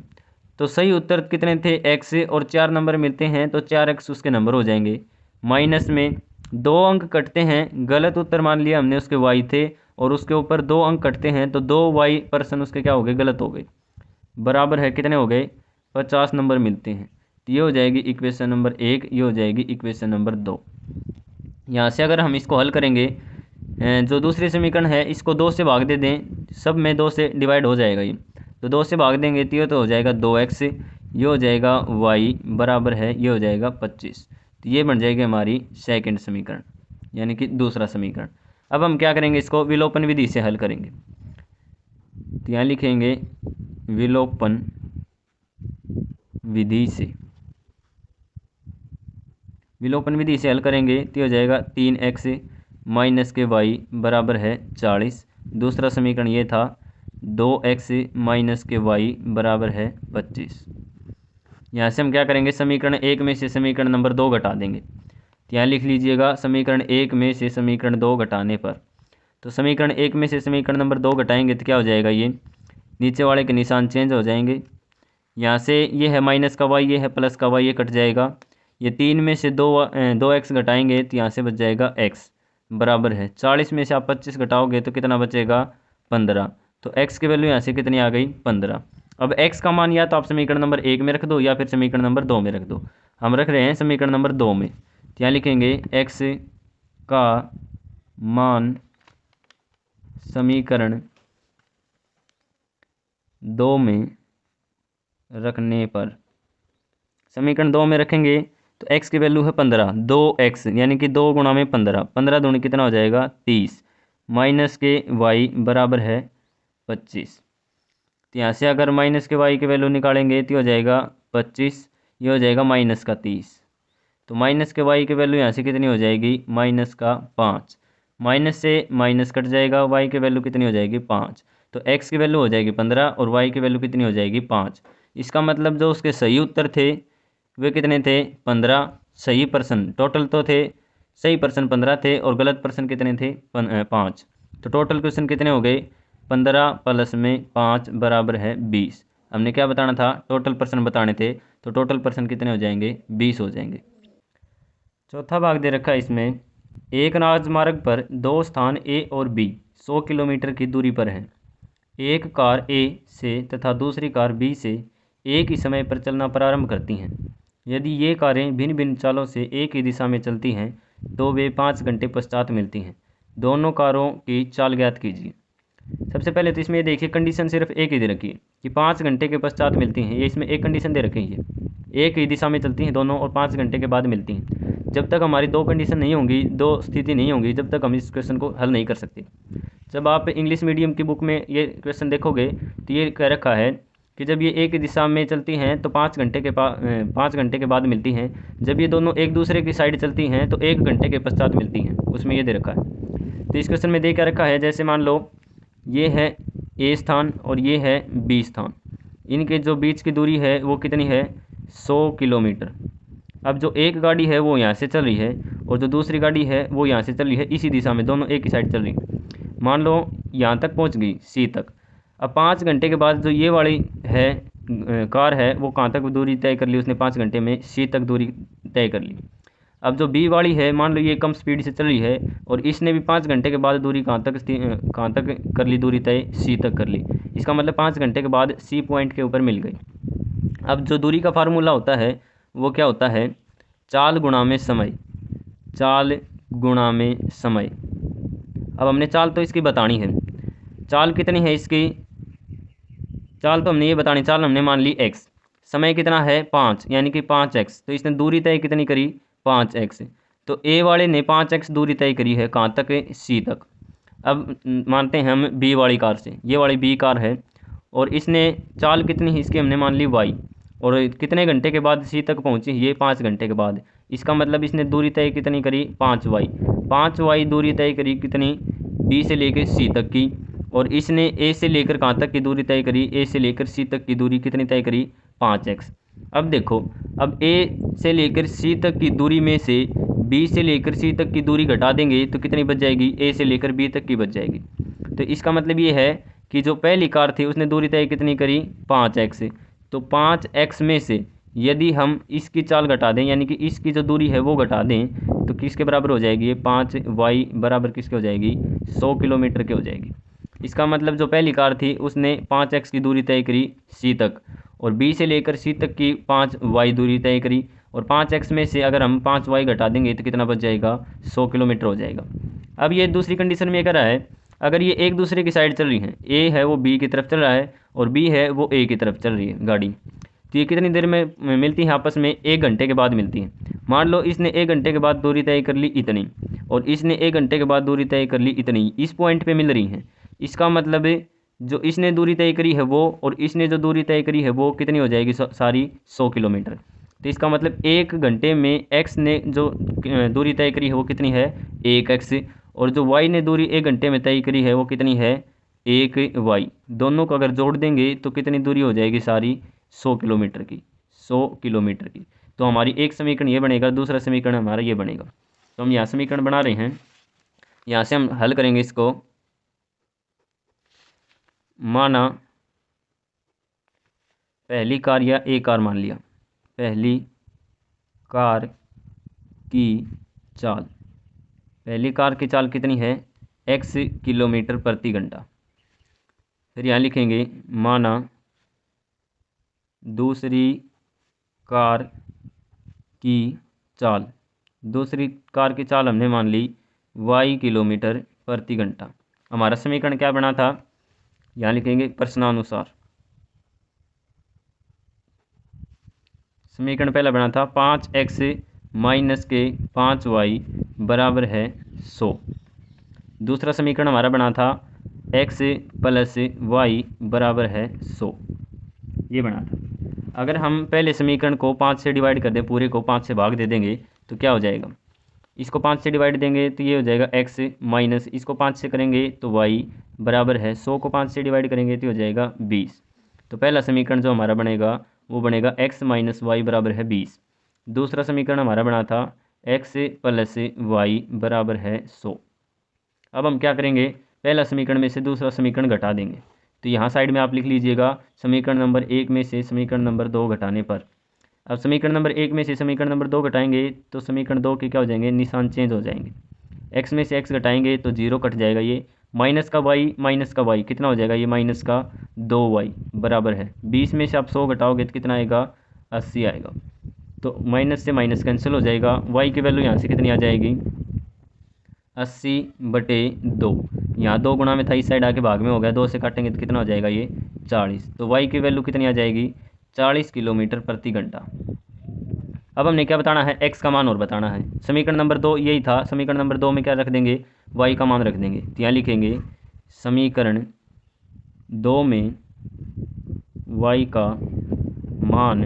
तो सही उत्तर कितने थे, x, और 4 नंबर मिलते हैं तो 4x उसके नंबर हो जाएंगे। माइनस में 2 अंक कटते हैं, गलत उत्तर मान लिया हमने उसके y थे और उसके ऊपर 2 अंक कटते हैं तो 2y पर्सन उसके क्या हो गए, गलत हो गए। बराबर है कितने हो गए, 50 नंबर मिलते हैं। तो ये हो जाएगी इक्वेशन नंबर 1, ये हो जाएगी इक्वेशन नंबर 2। यहाँ से अगर हम इसको हल करेंगे, जो दूसरी समीकरण है इसको 2 से भाग दे दें, सब में 2 से डिवाइड हो जाएगा ये, तो 2 से भाग देंगे तो ये तो हो जाएगा 2x, ये हो जाएगा y बराबर है, ये हो जाएगा 25। तो ये बन जाएगी हमारी सेकंड समीकरण, यानी कि दूसरा समीकरण। अब हम क्या करेंगे, इसको विलोपन विधि से हल करेंगे। तो यहाँ लिखेंगे विलोपन विधि से, विलोपन विधि से हल करेंगे तो हो जाएगा 3x माइनस के y बराबर है 40। दूसरा समीकरण ये था 2x माइनस के y बराबर है 25। यहाँ से हम क्या करेंगे, समीकरण 1 में से समीकरण नंबर 2 घटा देंगे। तो यहाँ लिख लीजिएगा समीकरण 1 में से समीकरण 2 घटाने पर, तो समीकरण 1 में से समीकरण नंबर 2 घटाएंगे तो क्या हो जाएगा, ये नीचे वाले के निशान चेंज हो जाएंगे। यहाँ से ये है माइनस का y, ये है प्लस का y, ये कट जाएगा। ये 3 में से 2x घटाएंगे तो यहाँ से बच जाएगा x बराबर है 40 में से आप 25 घटाओगे तो कितना बचेगा, 15। तो x की वैल्यू यहाँ से कितनी आ गई, 15। अब x का मान या तो आप समीकरण नंबर 1 में रख दो या फिर समीकरण नंबर 2 में रख दो। हम रख रहे हैं समीकरण नंबर 2 में, तो यहाँ लिखेंगे x का मान समीकरण 2 में रखने पर, समीकरण 2 में रखेंगे तो x की वैल्यू है 15, 2x यानी कि 2 गुणा में 15, 15 दूनी कितना हो जाएगा 30, माइनस के y बराबर है 25। तो यहाँ से अगर माइनस के y की वैल्यू निकालेंगे तो हो जाएगा 25, ये हो जाएगा माइनस का 30। तो माइनस के y की वैल्यू यहाँ से कितनी हो जाएगी माइनस का 5, माइनस से माइनस कट जाएगा, y की वैल्यू कितनी हो जाएगी 5। तो x की वैल्यू हो जाएगी 15 और y की वैल्यू कितनी हो जाएगी 5। इसका मतलब जो उसके सही उत्तर थे वे कितने थे 15, सही पर्सन टोटल तो थे, सही पर्सन 15 थे और गलत पर्सन कितने थे 5। तो टोटल क्वेश्चन कितने हो गए 15 प्लस में 5 बराबर है 20। हमने क्या बताना था टोटल पर्सन बताने थे, तो टोटल पर्सन कितने हो जाएंगे 20 हो जाएंगे। चौथा भाग दे रखा है इसमें, एक राजमार्ग पर दो स्थान ए और बी 100 किलोमीटर की दूरी पर हैं। एक कार ए से तथा दूसरी कार बी से एक ही समय पर चलना प्रारंभ करती हैं। यदि ये कारें भिन्न भिन्न चालों से एक ही दिशा में चलती हैं तो वे 5 घंटे पश्चात मिलती हैं। दोनों कारों की चाल ज्ञात कीजिए। सबसे पहले तो इसमें ये देखिए कंडीशन सिर्फ एक ही दे रखी है कि 5 घंटे के पश्चात मिलती हैं, ये इसमें एक कंडीशन दे रखी है, एक ही दिशा में चलती हैं दोनों और 5 घंटे के बाद मिलती हैं। जब तक हमारी दो कंडीशन नहीं होंगी, दो स्थिति नहीं होंगी, जब तक हम इस क्वेश्चन को हल नहीं कर सकते। जब आप इंग्लिश मीडियम की बुक में ये क्वेश्चन देखोगे तो ये कह रखा है कि जब ये एक दिशा में चलती हैं तो 5 घंटे के बाद मिलती हैं। जब ये दोनों एक दूसरे की साइड चलती हैं तो 1 घंटे के पश्चात मिलती हैं, उसमें ये दे रखा है। तो इस क्वेश्चन में दे क्या रखा है, जैसे मान लो ये है ए स्थान और ये है बी स्थान, इनके जो बीच की दूरी है वो कितनी है 100 किलोमीटर। अब जो एक गाड़ी है वो यहाँ से चल रही है और जो दूसरी गाड़ी है वो यहाँ से चल रही है, इसी दिशा में दोनों एक ही साइड चल रही है। मान लो यहाँ तक पहुँच गई सी तक। अब 5 घंटे के बाद जो ये वाली है कार है वो कहाँ तक दूरी तय कर ली उसने 5 घंटे में, सी तक दूरी तय कर ली। अब जो बी वाली है मान लो ये कम स्पीड से चल रही है और इसने भी 5 घंटे के बाद दूरी कहाँ तक कर ली दूरी तय, सी तक कर ली। इसका मतलब 5 घंटे के बाद सी पॉइंट के ऊपर मिल गई। अब जो दूरी का फार्मूला होता है वो क्या होता है, चाल गुणा में समय, चाल गुणा में समय। अब हमने चाल तो इसकी बतानी है, चाल कितनी है इसकी, चाल तो हमने ये बतानी, चाल हमने मान ली x, समय कितना है 5 यानी कि 5x, तो इसने दूरी तय कितनी करी 5x। तो a वाले ने 5x दूरी तय करी है कहाँ तक, c तक। अब मानते हैं हम b वाली कार से, ये वाली b कार है और इसने चाल कितनी है इसकी हमने मान ली y, और कितने घंटे के बाद c तक पहुँची, ये 5 घंटे के बाद। इसका मतलब इसने दूरी तय कितनी करी 5y दूरी तय करी कितनी b से लेकर c तक की, और इसने a से लेकर कहाँ तक की दूरी तय करी, a से लेकर c तक की दूरी कितनी तय करी 5x। अब देखो, अब a से लेकर c तक की दूरी में से b से लेकर c तक की दूरी घटा देंगे तो कितनी बच जाएगी, a से लेकर b तक की बच जाएगी। तो इसका मतलब ये है कि जो पहली कार थी उसने दूरी तय कितनी करी 5x, तो 5x में से यदि हम इसकी चाल घटा दें यानी कि इसकी जो दूरी है वो घटा दें तो किसके बराबर हो जाएगी, ये 5y बराबर किसके हो जाएगी 100 किलोमीटर के हो जाएगी। इसका मतलब जो पहली कार थी उसने 5x की दूरी तय करी c तक और b से लेकर c तक की 5y दूरी तय करी, और 5x में से अगर हम 5y घटा देंगे तो कितना बच जाएगा 100 किलोमीटर हो जाएगा। अब ये दूसरी कंडीशन में क्या रहा है, अगर ये एक दूसरे की साइड चल रही हैं, a है वो b की तरफ चल रहा है और b है वो a की तरफ चल रही है गाड़ी, तो ये कितनी देर में मिलती है आपस में, 1 घंटे के बाद मिलती है। मान लो इसने 1 घंटे के बाद दूरी तय कर ली इतनी और इसने 1 घंटे के बाद दूरी तय कर ली इतनी, इस पॉइंट पे मिल रही हैं। इसका मतलब जो इसने दूरी तय करी है वो और इसने जो दूरी तय करी है वो कितनी हो जाएगी सारी 100 किलोमीटर। तो इसका मतलब 1 घंटे में x ने जो दूरी तय करी है वो कितनी है 1x, और जो y ने दूरी 1 घंटे में तय करी है वो कितनी है 1y। दोनों को अगर जोड़ देंगे तो कितनी दूरी हो जाएगी सारी 100 किलोमीटर की, 100 किलोमीटर की। तो हमारी एक समीकरण ये बनेगा, दूसरा समीकरण हमारा ये बनेगा। तो हम यहाँ समीकरण बना रहे हैं, यहाँ से हम हल करेंगे इसको। माना पहली कार या ए कार मान लिया, पहली कार की चाल, पहली कार की चाल कितनी है x किलोमीटर प्रति घंटा। फिर यहाँ लिखेंगे माना दूसरी कार की चाल, दूसरी कार की चाल हमने मान ली y किलोमीटर प्रति घंटा। हमारा समीकरण क्या बना था, यहाँ लिखेंगे प्रश्नानुसार। समीकरण पहला बना था 5x माइनस के 5y बराबर है 100। दूसरा समीकरण हमारा बना था x प्लस y बराबर है 100, ये बना था। अगर हम पहले समीकरण को 5 से डिवाइड कर दें, पूरे को 5 से भाग दे देंगे तो क्या हो जाएगा, इसको 5 से डिवाइड देंगे तो ये हो जाएगा x माइनस इसको 5 से करेंगे तो y बराबर है 100 को 5 से डिवाइड करेंगे तो हो जाएगा 20। तो पहला समीकरण जो हमारा बनेगा वो बनेगा x माइनस वाई बराबर है 20। दूसरा समीकरण हमारा बना था x प्लस वाई बराबर है 100। अब हम क्या करेंगे, पहला समीकरण में से दूसरा समीकरण घटा देंगे। तो यहाँ साइड में आप लिख लीजिएगा समीकरण नंबर 1 में से समीकरण नंबर 2 घटाने पर। अब समीकरण नंबर 1 में से समीकरण नंबर 2 घटाएंगे तो समीकरण 2 के क्या हो जाएंगे, निशान चेंज हो जाएंगे। x में से x घटाएंगे तो 0 कट जाएगा, ये माइनस का y कितना हो जाएगा, ये माइनस का 2y बराबर है 20 में से आप 100 घटाओगे तो कितना आएगा, 80 आएगा। तो माइनस से माइनस कैंसिल हो जाएगा, y की वैल्यू यहाँ से कितनी आ जाएगी, 80/2। यहाँ 2 गुणा में था, इस साइड आके भाग में हो गया, 2 से काटेंगे तो कितना हो जाएगा, ये 40। तो y की वैल्यू कितनी आ जाएगी, 40 किलोमीटर प्रति घंटा। अब हमने क्या बताना है, x का मान और बताना है। समीकरण नंबर 2 यही था, समीकरण नंबर 2 में क्या रख देंगे, y का मान रख देंगे। तो यहाँ लिखेंगे समीकरण 2 में y का मान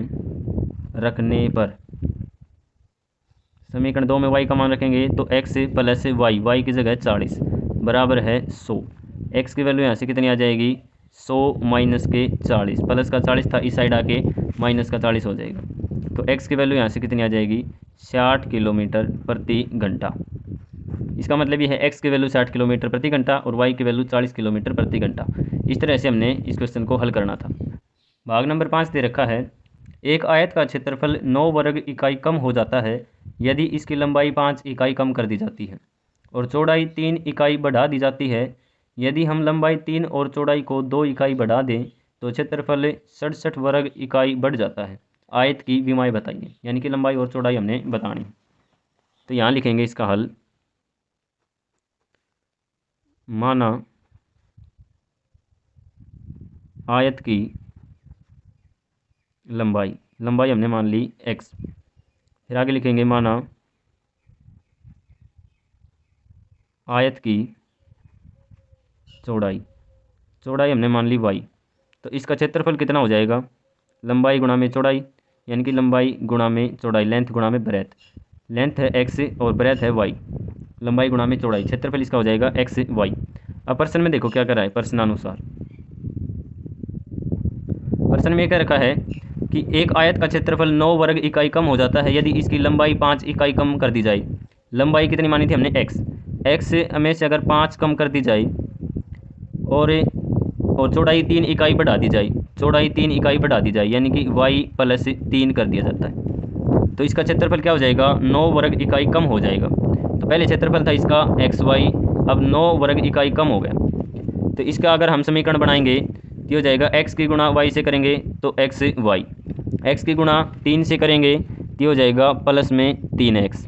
रखने पर, समीकरण 2 में y का मान रखेंगे तो x प्लस y की जगह 40 बराबर है 100। x की वैल्यू यहाँ से कितनी आ जाएगी, 100 माइनस के 40, प्लस का 40 था, इस साइड आके माइनस का 40 हो जाएगा। तो x की वैल्यू यहाँ से कितनी आ जाएगी, 60 किलोमीटर प्रति घंटा। इसका मतलब ये है x की वैल्यू 60 किलोमीटर प्रति घंटा और y की वैल्यू 40 किलोमीटर प्रति घंटा। इस तरह से हमने इस क्वेश्चन को हल करना था। भाग नंबर 5 दे रखा है, एक आयत का क्षेत्रफल 9 वर्ग इकाई कम हो जाता है यदि इसकी लंबाई 5 इकाई कम कर दी जाती है और चौड़ाई 3 इकाई बढ़ा दी जाती है। यदि हम लंबाई 3 और चौड़ाई को 2 इकाई बढ़ा दें तो क्षेत्रफल 67 वर्ग इकाई बढ़ जाता है। आयत की विमाएँ बताइए, यानी कि लंबाई और चौड़ाई हमने बतानी। तो यहाँ लिखेंगे इसका हल, माना आयत की लंबाई हमने मान ली x। फिर आगे लिखेंगे माना आयत की चौड़ाई हमने मान ली y। तो इसका क्षेत्रफल कितना हो जाएगा, लंबाई गुणा में चौड़ाई, यानी कि लंबाई गुणा में चौड़ाई, लेंथ गुणा में ब्रेथ। लेंथ है x और ब्रेथ है y, लंबाई गुणा में चौड़ाई, क्षेत्रफल इसका हो जाएगा x y। अब प्रश्न में देखो क्या कर रहा है, प्रश्नानुसार प्रश्न में क्या रखा है कि एक आयत का क्षेत्रफल 9 वर्ग इकाई कम हो जाता है यदि इसकी लंबाई 5 इकाई कम कर दी जाए। लंबाई कितनी मानी थी हमने, x में से अगर 5 कम कर दी जाए और चौड़ाई 3 इकाई बढ़ा दी जाए, चौड़ाई 3 इकाई बढ़ा दी जाए, यानी कि y प्लस 3 कर दिया जाता है। तो इसका क्षेत्रफल क्या हो जाएगा, 9 वर्ग इकाई कम हो जाएगा। तो पहले क्षेत्रफल था इसका xy, अब 9 वर्ग इकाई कम हो गया। तो इसका अगर हम समीकरण बनाएंगे तो हो जाएगा x की गुणा y से करेंगे तो xy, x की गुणा 3 से करेंगे तो हो जाएगा प्लस में 3x।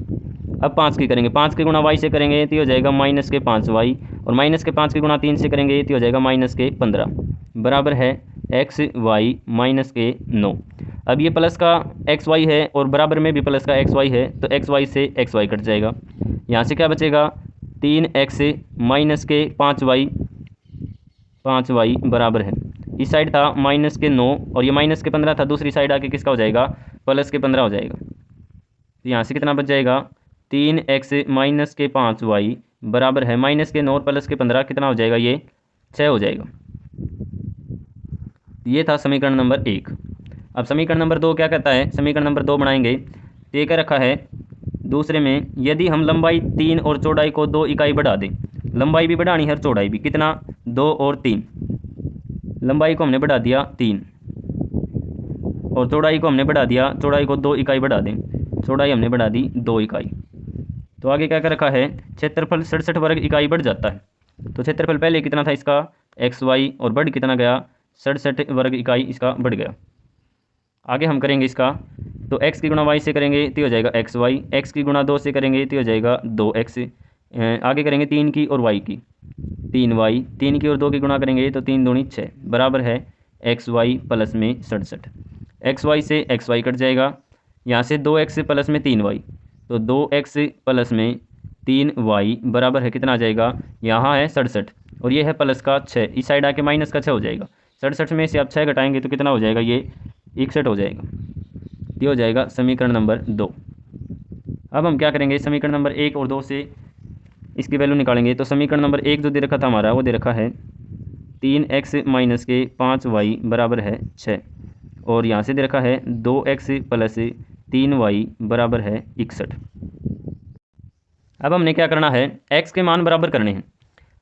अब 5 की करेंगे, 5 की गुणा y से करेंगे तो हो जाएगा माइनस के 5y, और माइनस के 5 की गुणा 3 से करेंगे तो हो जाएगा माइनस के 15 बराबर है xy माइनस के 9। अब ये प्लस का xy है और बराबर में भी प्लस का xy है, तो xy से xy कट जाएगा। यहाँ से क्या बचेगा, 3x माइनस के 5y बराबर है, इस साइड था माइनस के 9 और ये माइनस के 15 था, दूसरी साइड आके किसका हो जाएगा, प्लस के 15 हो जाएगा। तो यहाँ से कितना बच जाएगा, 3x माइनस के 5y बराबर है माइनस के 9 और प्लस के 15 कितना हो जाएगा, ये 6 हो जाएगा। ये था समीकरण नंबर 1। अब समीकरण नंबर 2 क्या कहता है, समीकरण नंबर 2 बनाएंगे तो ये क्या रखा है, दूसरे में यदि हम लंबाई 3 और चौड़ाई को 2 इकाई बढ़ा दें, लंबाई भी बढ़ानी है और चौड़ाई भी, कितना 2 और 3, लंबाई को हमने बढ़ा दिया 3 और चौड़ाई को हमने बढ़ा दिया, चौड़ाई को 2 इकाई बढ़ा दें, चौड़ाई हमने बढ़ा दी 2 इकाई। तो आगे क्या कर रखा है, क्षेत्रफल 67 वर्ग इकाई बढ़ जाता है। तो क्षेत्रफल पहले कितना था इसका xy और बढ़ कितना गया, 67 वर्ग इकाई इसका बढ़ गया। आगे हम करेंगे इसका, तो x की गुणा y से करेंगे तो हो जाएगा xy, x की गुणा 2 से करेंगे तो हो जाएगा 2x। आगे करेंगे 3 की और y की, 3y, 3 की और 2 की गुणा करेंगे तो 3 दूनी 6 बराबर है xy प्लस में 67। xy से xy कट जाएगा, यहाँ से 2x प्लस में 3y, तो 2x प्लस में 3y बराबर है कितना आ जाएगा, यहाँ है 67 और ये है प्लस का 6, इस साइड आके माइनस का 6 हो जाएगा। 67 में से आप 6 घटाएंगे तो कितना हो जाएगा, ये 61 हो जाएगा। ये हो जाएगा समीकरण नंबर 2। अब हम क्या करेंगे, समीकरण नंबर 1 और 2 से इसकी वैल्यू निकालेंगे। तो समीकरण नंबर 1 जो दे रखा था हमारा, वो दे रखा है 3x माइनस के 5y बराबर है 6, और यहाँ से दे रखा है 2x प्लस 3y बराबर है 61। अब हमने क्या करना है, x के मान बराबर करने हैं।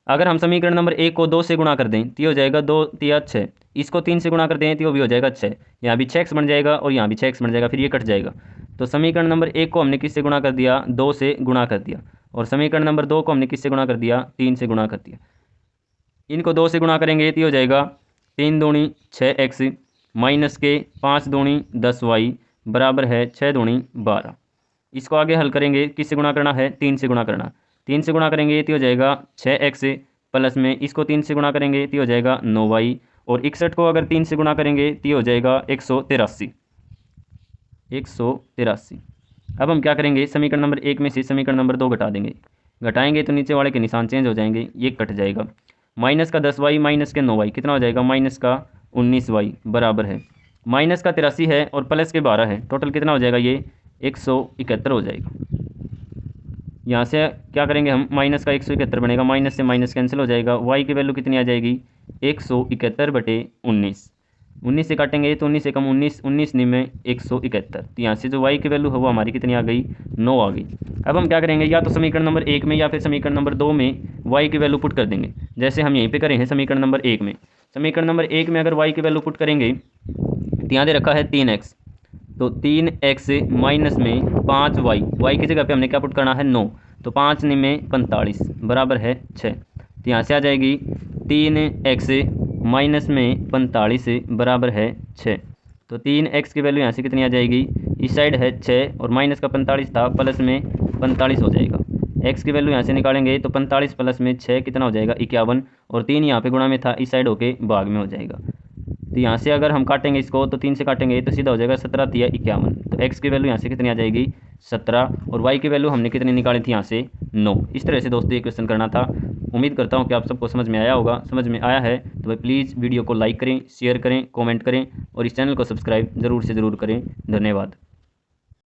अगर हम समीकरण नंबर 1 को 2 से गुणा कर दें तो हो जाएगा 2 तिया 6, इसको 3 से गुणा कर दें तो भी हो जाएगा 6, यहाँ भी 6x बन जाएगा और यहाँ भी 6x बन जाएगा, फिर ये कट जाएगा। तो समीकरण नंबर 1 को हमने किससे गुणा कर दिया, 2 से गुणा कर दिया, और समीकरण नंबर 2 को हमने किससे गुणा कर दिया, 3 से गुणा कर दिया। इनको 2 से गुणा करेंगे तो हो जाएगा 3 दूनी 6x माइनस के 5 दूनी 10y बराबर है 6 दूनी 12। इसको आगे हल करेंगे, किससे गुणा करना है, 3 से गुणा करना। 3 से गुणा करेंगे तो हो जाएगा 6x प्लस में इसको 3 से गुणा करेंगे तो हो जाएगा 9y, और 61 को अगर 3 से गुणा करेंगे तो हो जाएगा 183। अब हम क्या करेंगे, समीकरण नंबर 1 में से समीकरण नंबर 2 घटा देंगे। घटाएंगे तो नीचे वाले के निशान चेंज हो जाएंगे, ये कट जाएगा। माइनस का 10y माइनस के 9y कितना हो जाएगा, माइनस का 19y बराबर है, माइनस का 83 है और प्लस के 12 है, टोटल कितना हो जाएगा, ये 171 हो जाएगा। यहाँ से क्या करेंगे हम, माइनस का 171 बनेगा, माइनस से माइनस कैंसिल हो जाएगा। y की वैल्यू कितनी आ जाएगी, 171/19। 19 से काटेंगे तो 19 से कम 19, 19 में 171, तो यहाँ से जो y की वैल्यू है वो हमारी कितनी आ गई, 9 आ गई। अब हम क्या करेंगे, या तो समीकरण नंबर 1 में या फिर समीकरण नंबर 2 में y की वैल्यू पुट कर देंगे, जैसे हम यहीं पे करें हैं समीकरण नंबर 1 में। समीकरण नंबर 1 में अगर y की वैल्यू पुट करेंगे तो यहाँ दे रखा है 3x, तो 3x माइनस में 5y, y की जगह पे हमने क्या पुट करना है, 9, तो 5 में 45 बराबर है 6, तो यहाँ से आ जाएगी 3x माइनस में 45 बराबर है 6। तो 3x की वैल्यू यहाँ से कितनी आ जाएगी, इस साइड है 6 और माइनस का 45 था, प्लस में 45 हो जाएगा। x की वैल्यू यहाँ से निकालेंगे तो 45 प्लस में 6 कितना हो जाएगा, 51, और 3 यहाँ पे गुणा में था, इस साइड होके भाग में हो जाएगा। तो यहाँ से अगर हम काटेंगे इसको तो 3 से काटेंगे तो सीधा हो जाएगा 17 तिया 51। तो x की वैल्यू यहाँ से कितनी आ जाएगी, 17, और y की वैल्यू हमने कितनी निकाली थी, यहाँ से 9। इस तरह से दोस्तों ये क्वेश्चन करना था। उम्मीद करता हूँ कि आप सबको समझ में आया होगा। समझ में आया है तो भाई प्लीज़ वीडियो को लाइक करें, शेयर करें, कॉमेंट करें और इस चैनल को सब्सक्राइब ज़रूर से ज़रूर करें। धन्यवाद।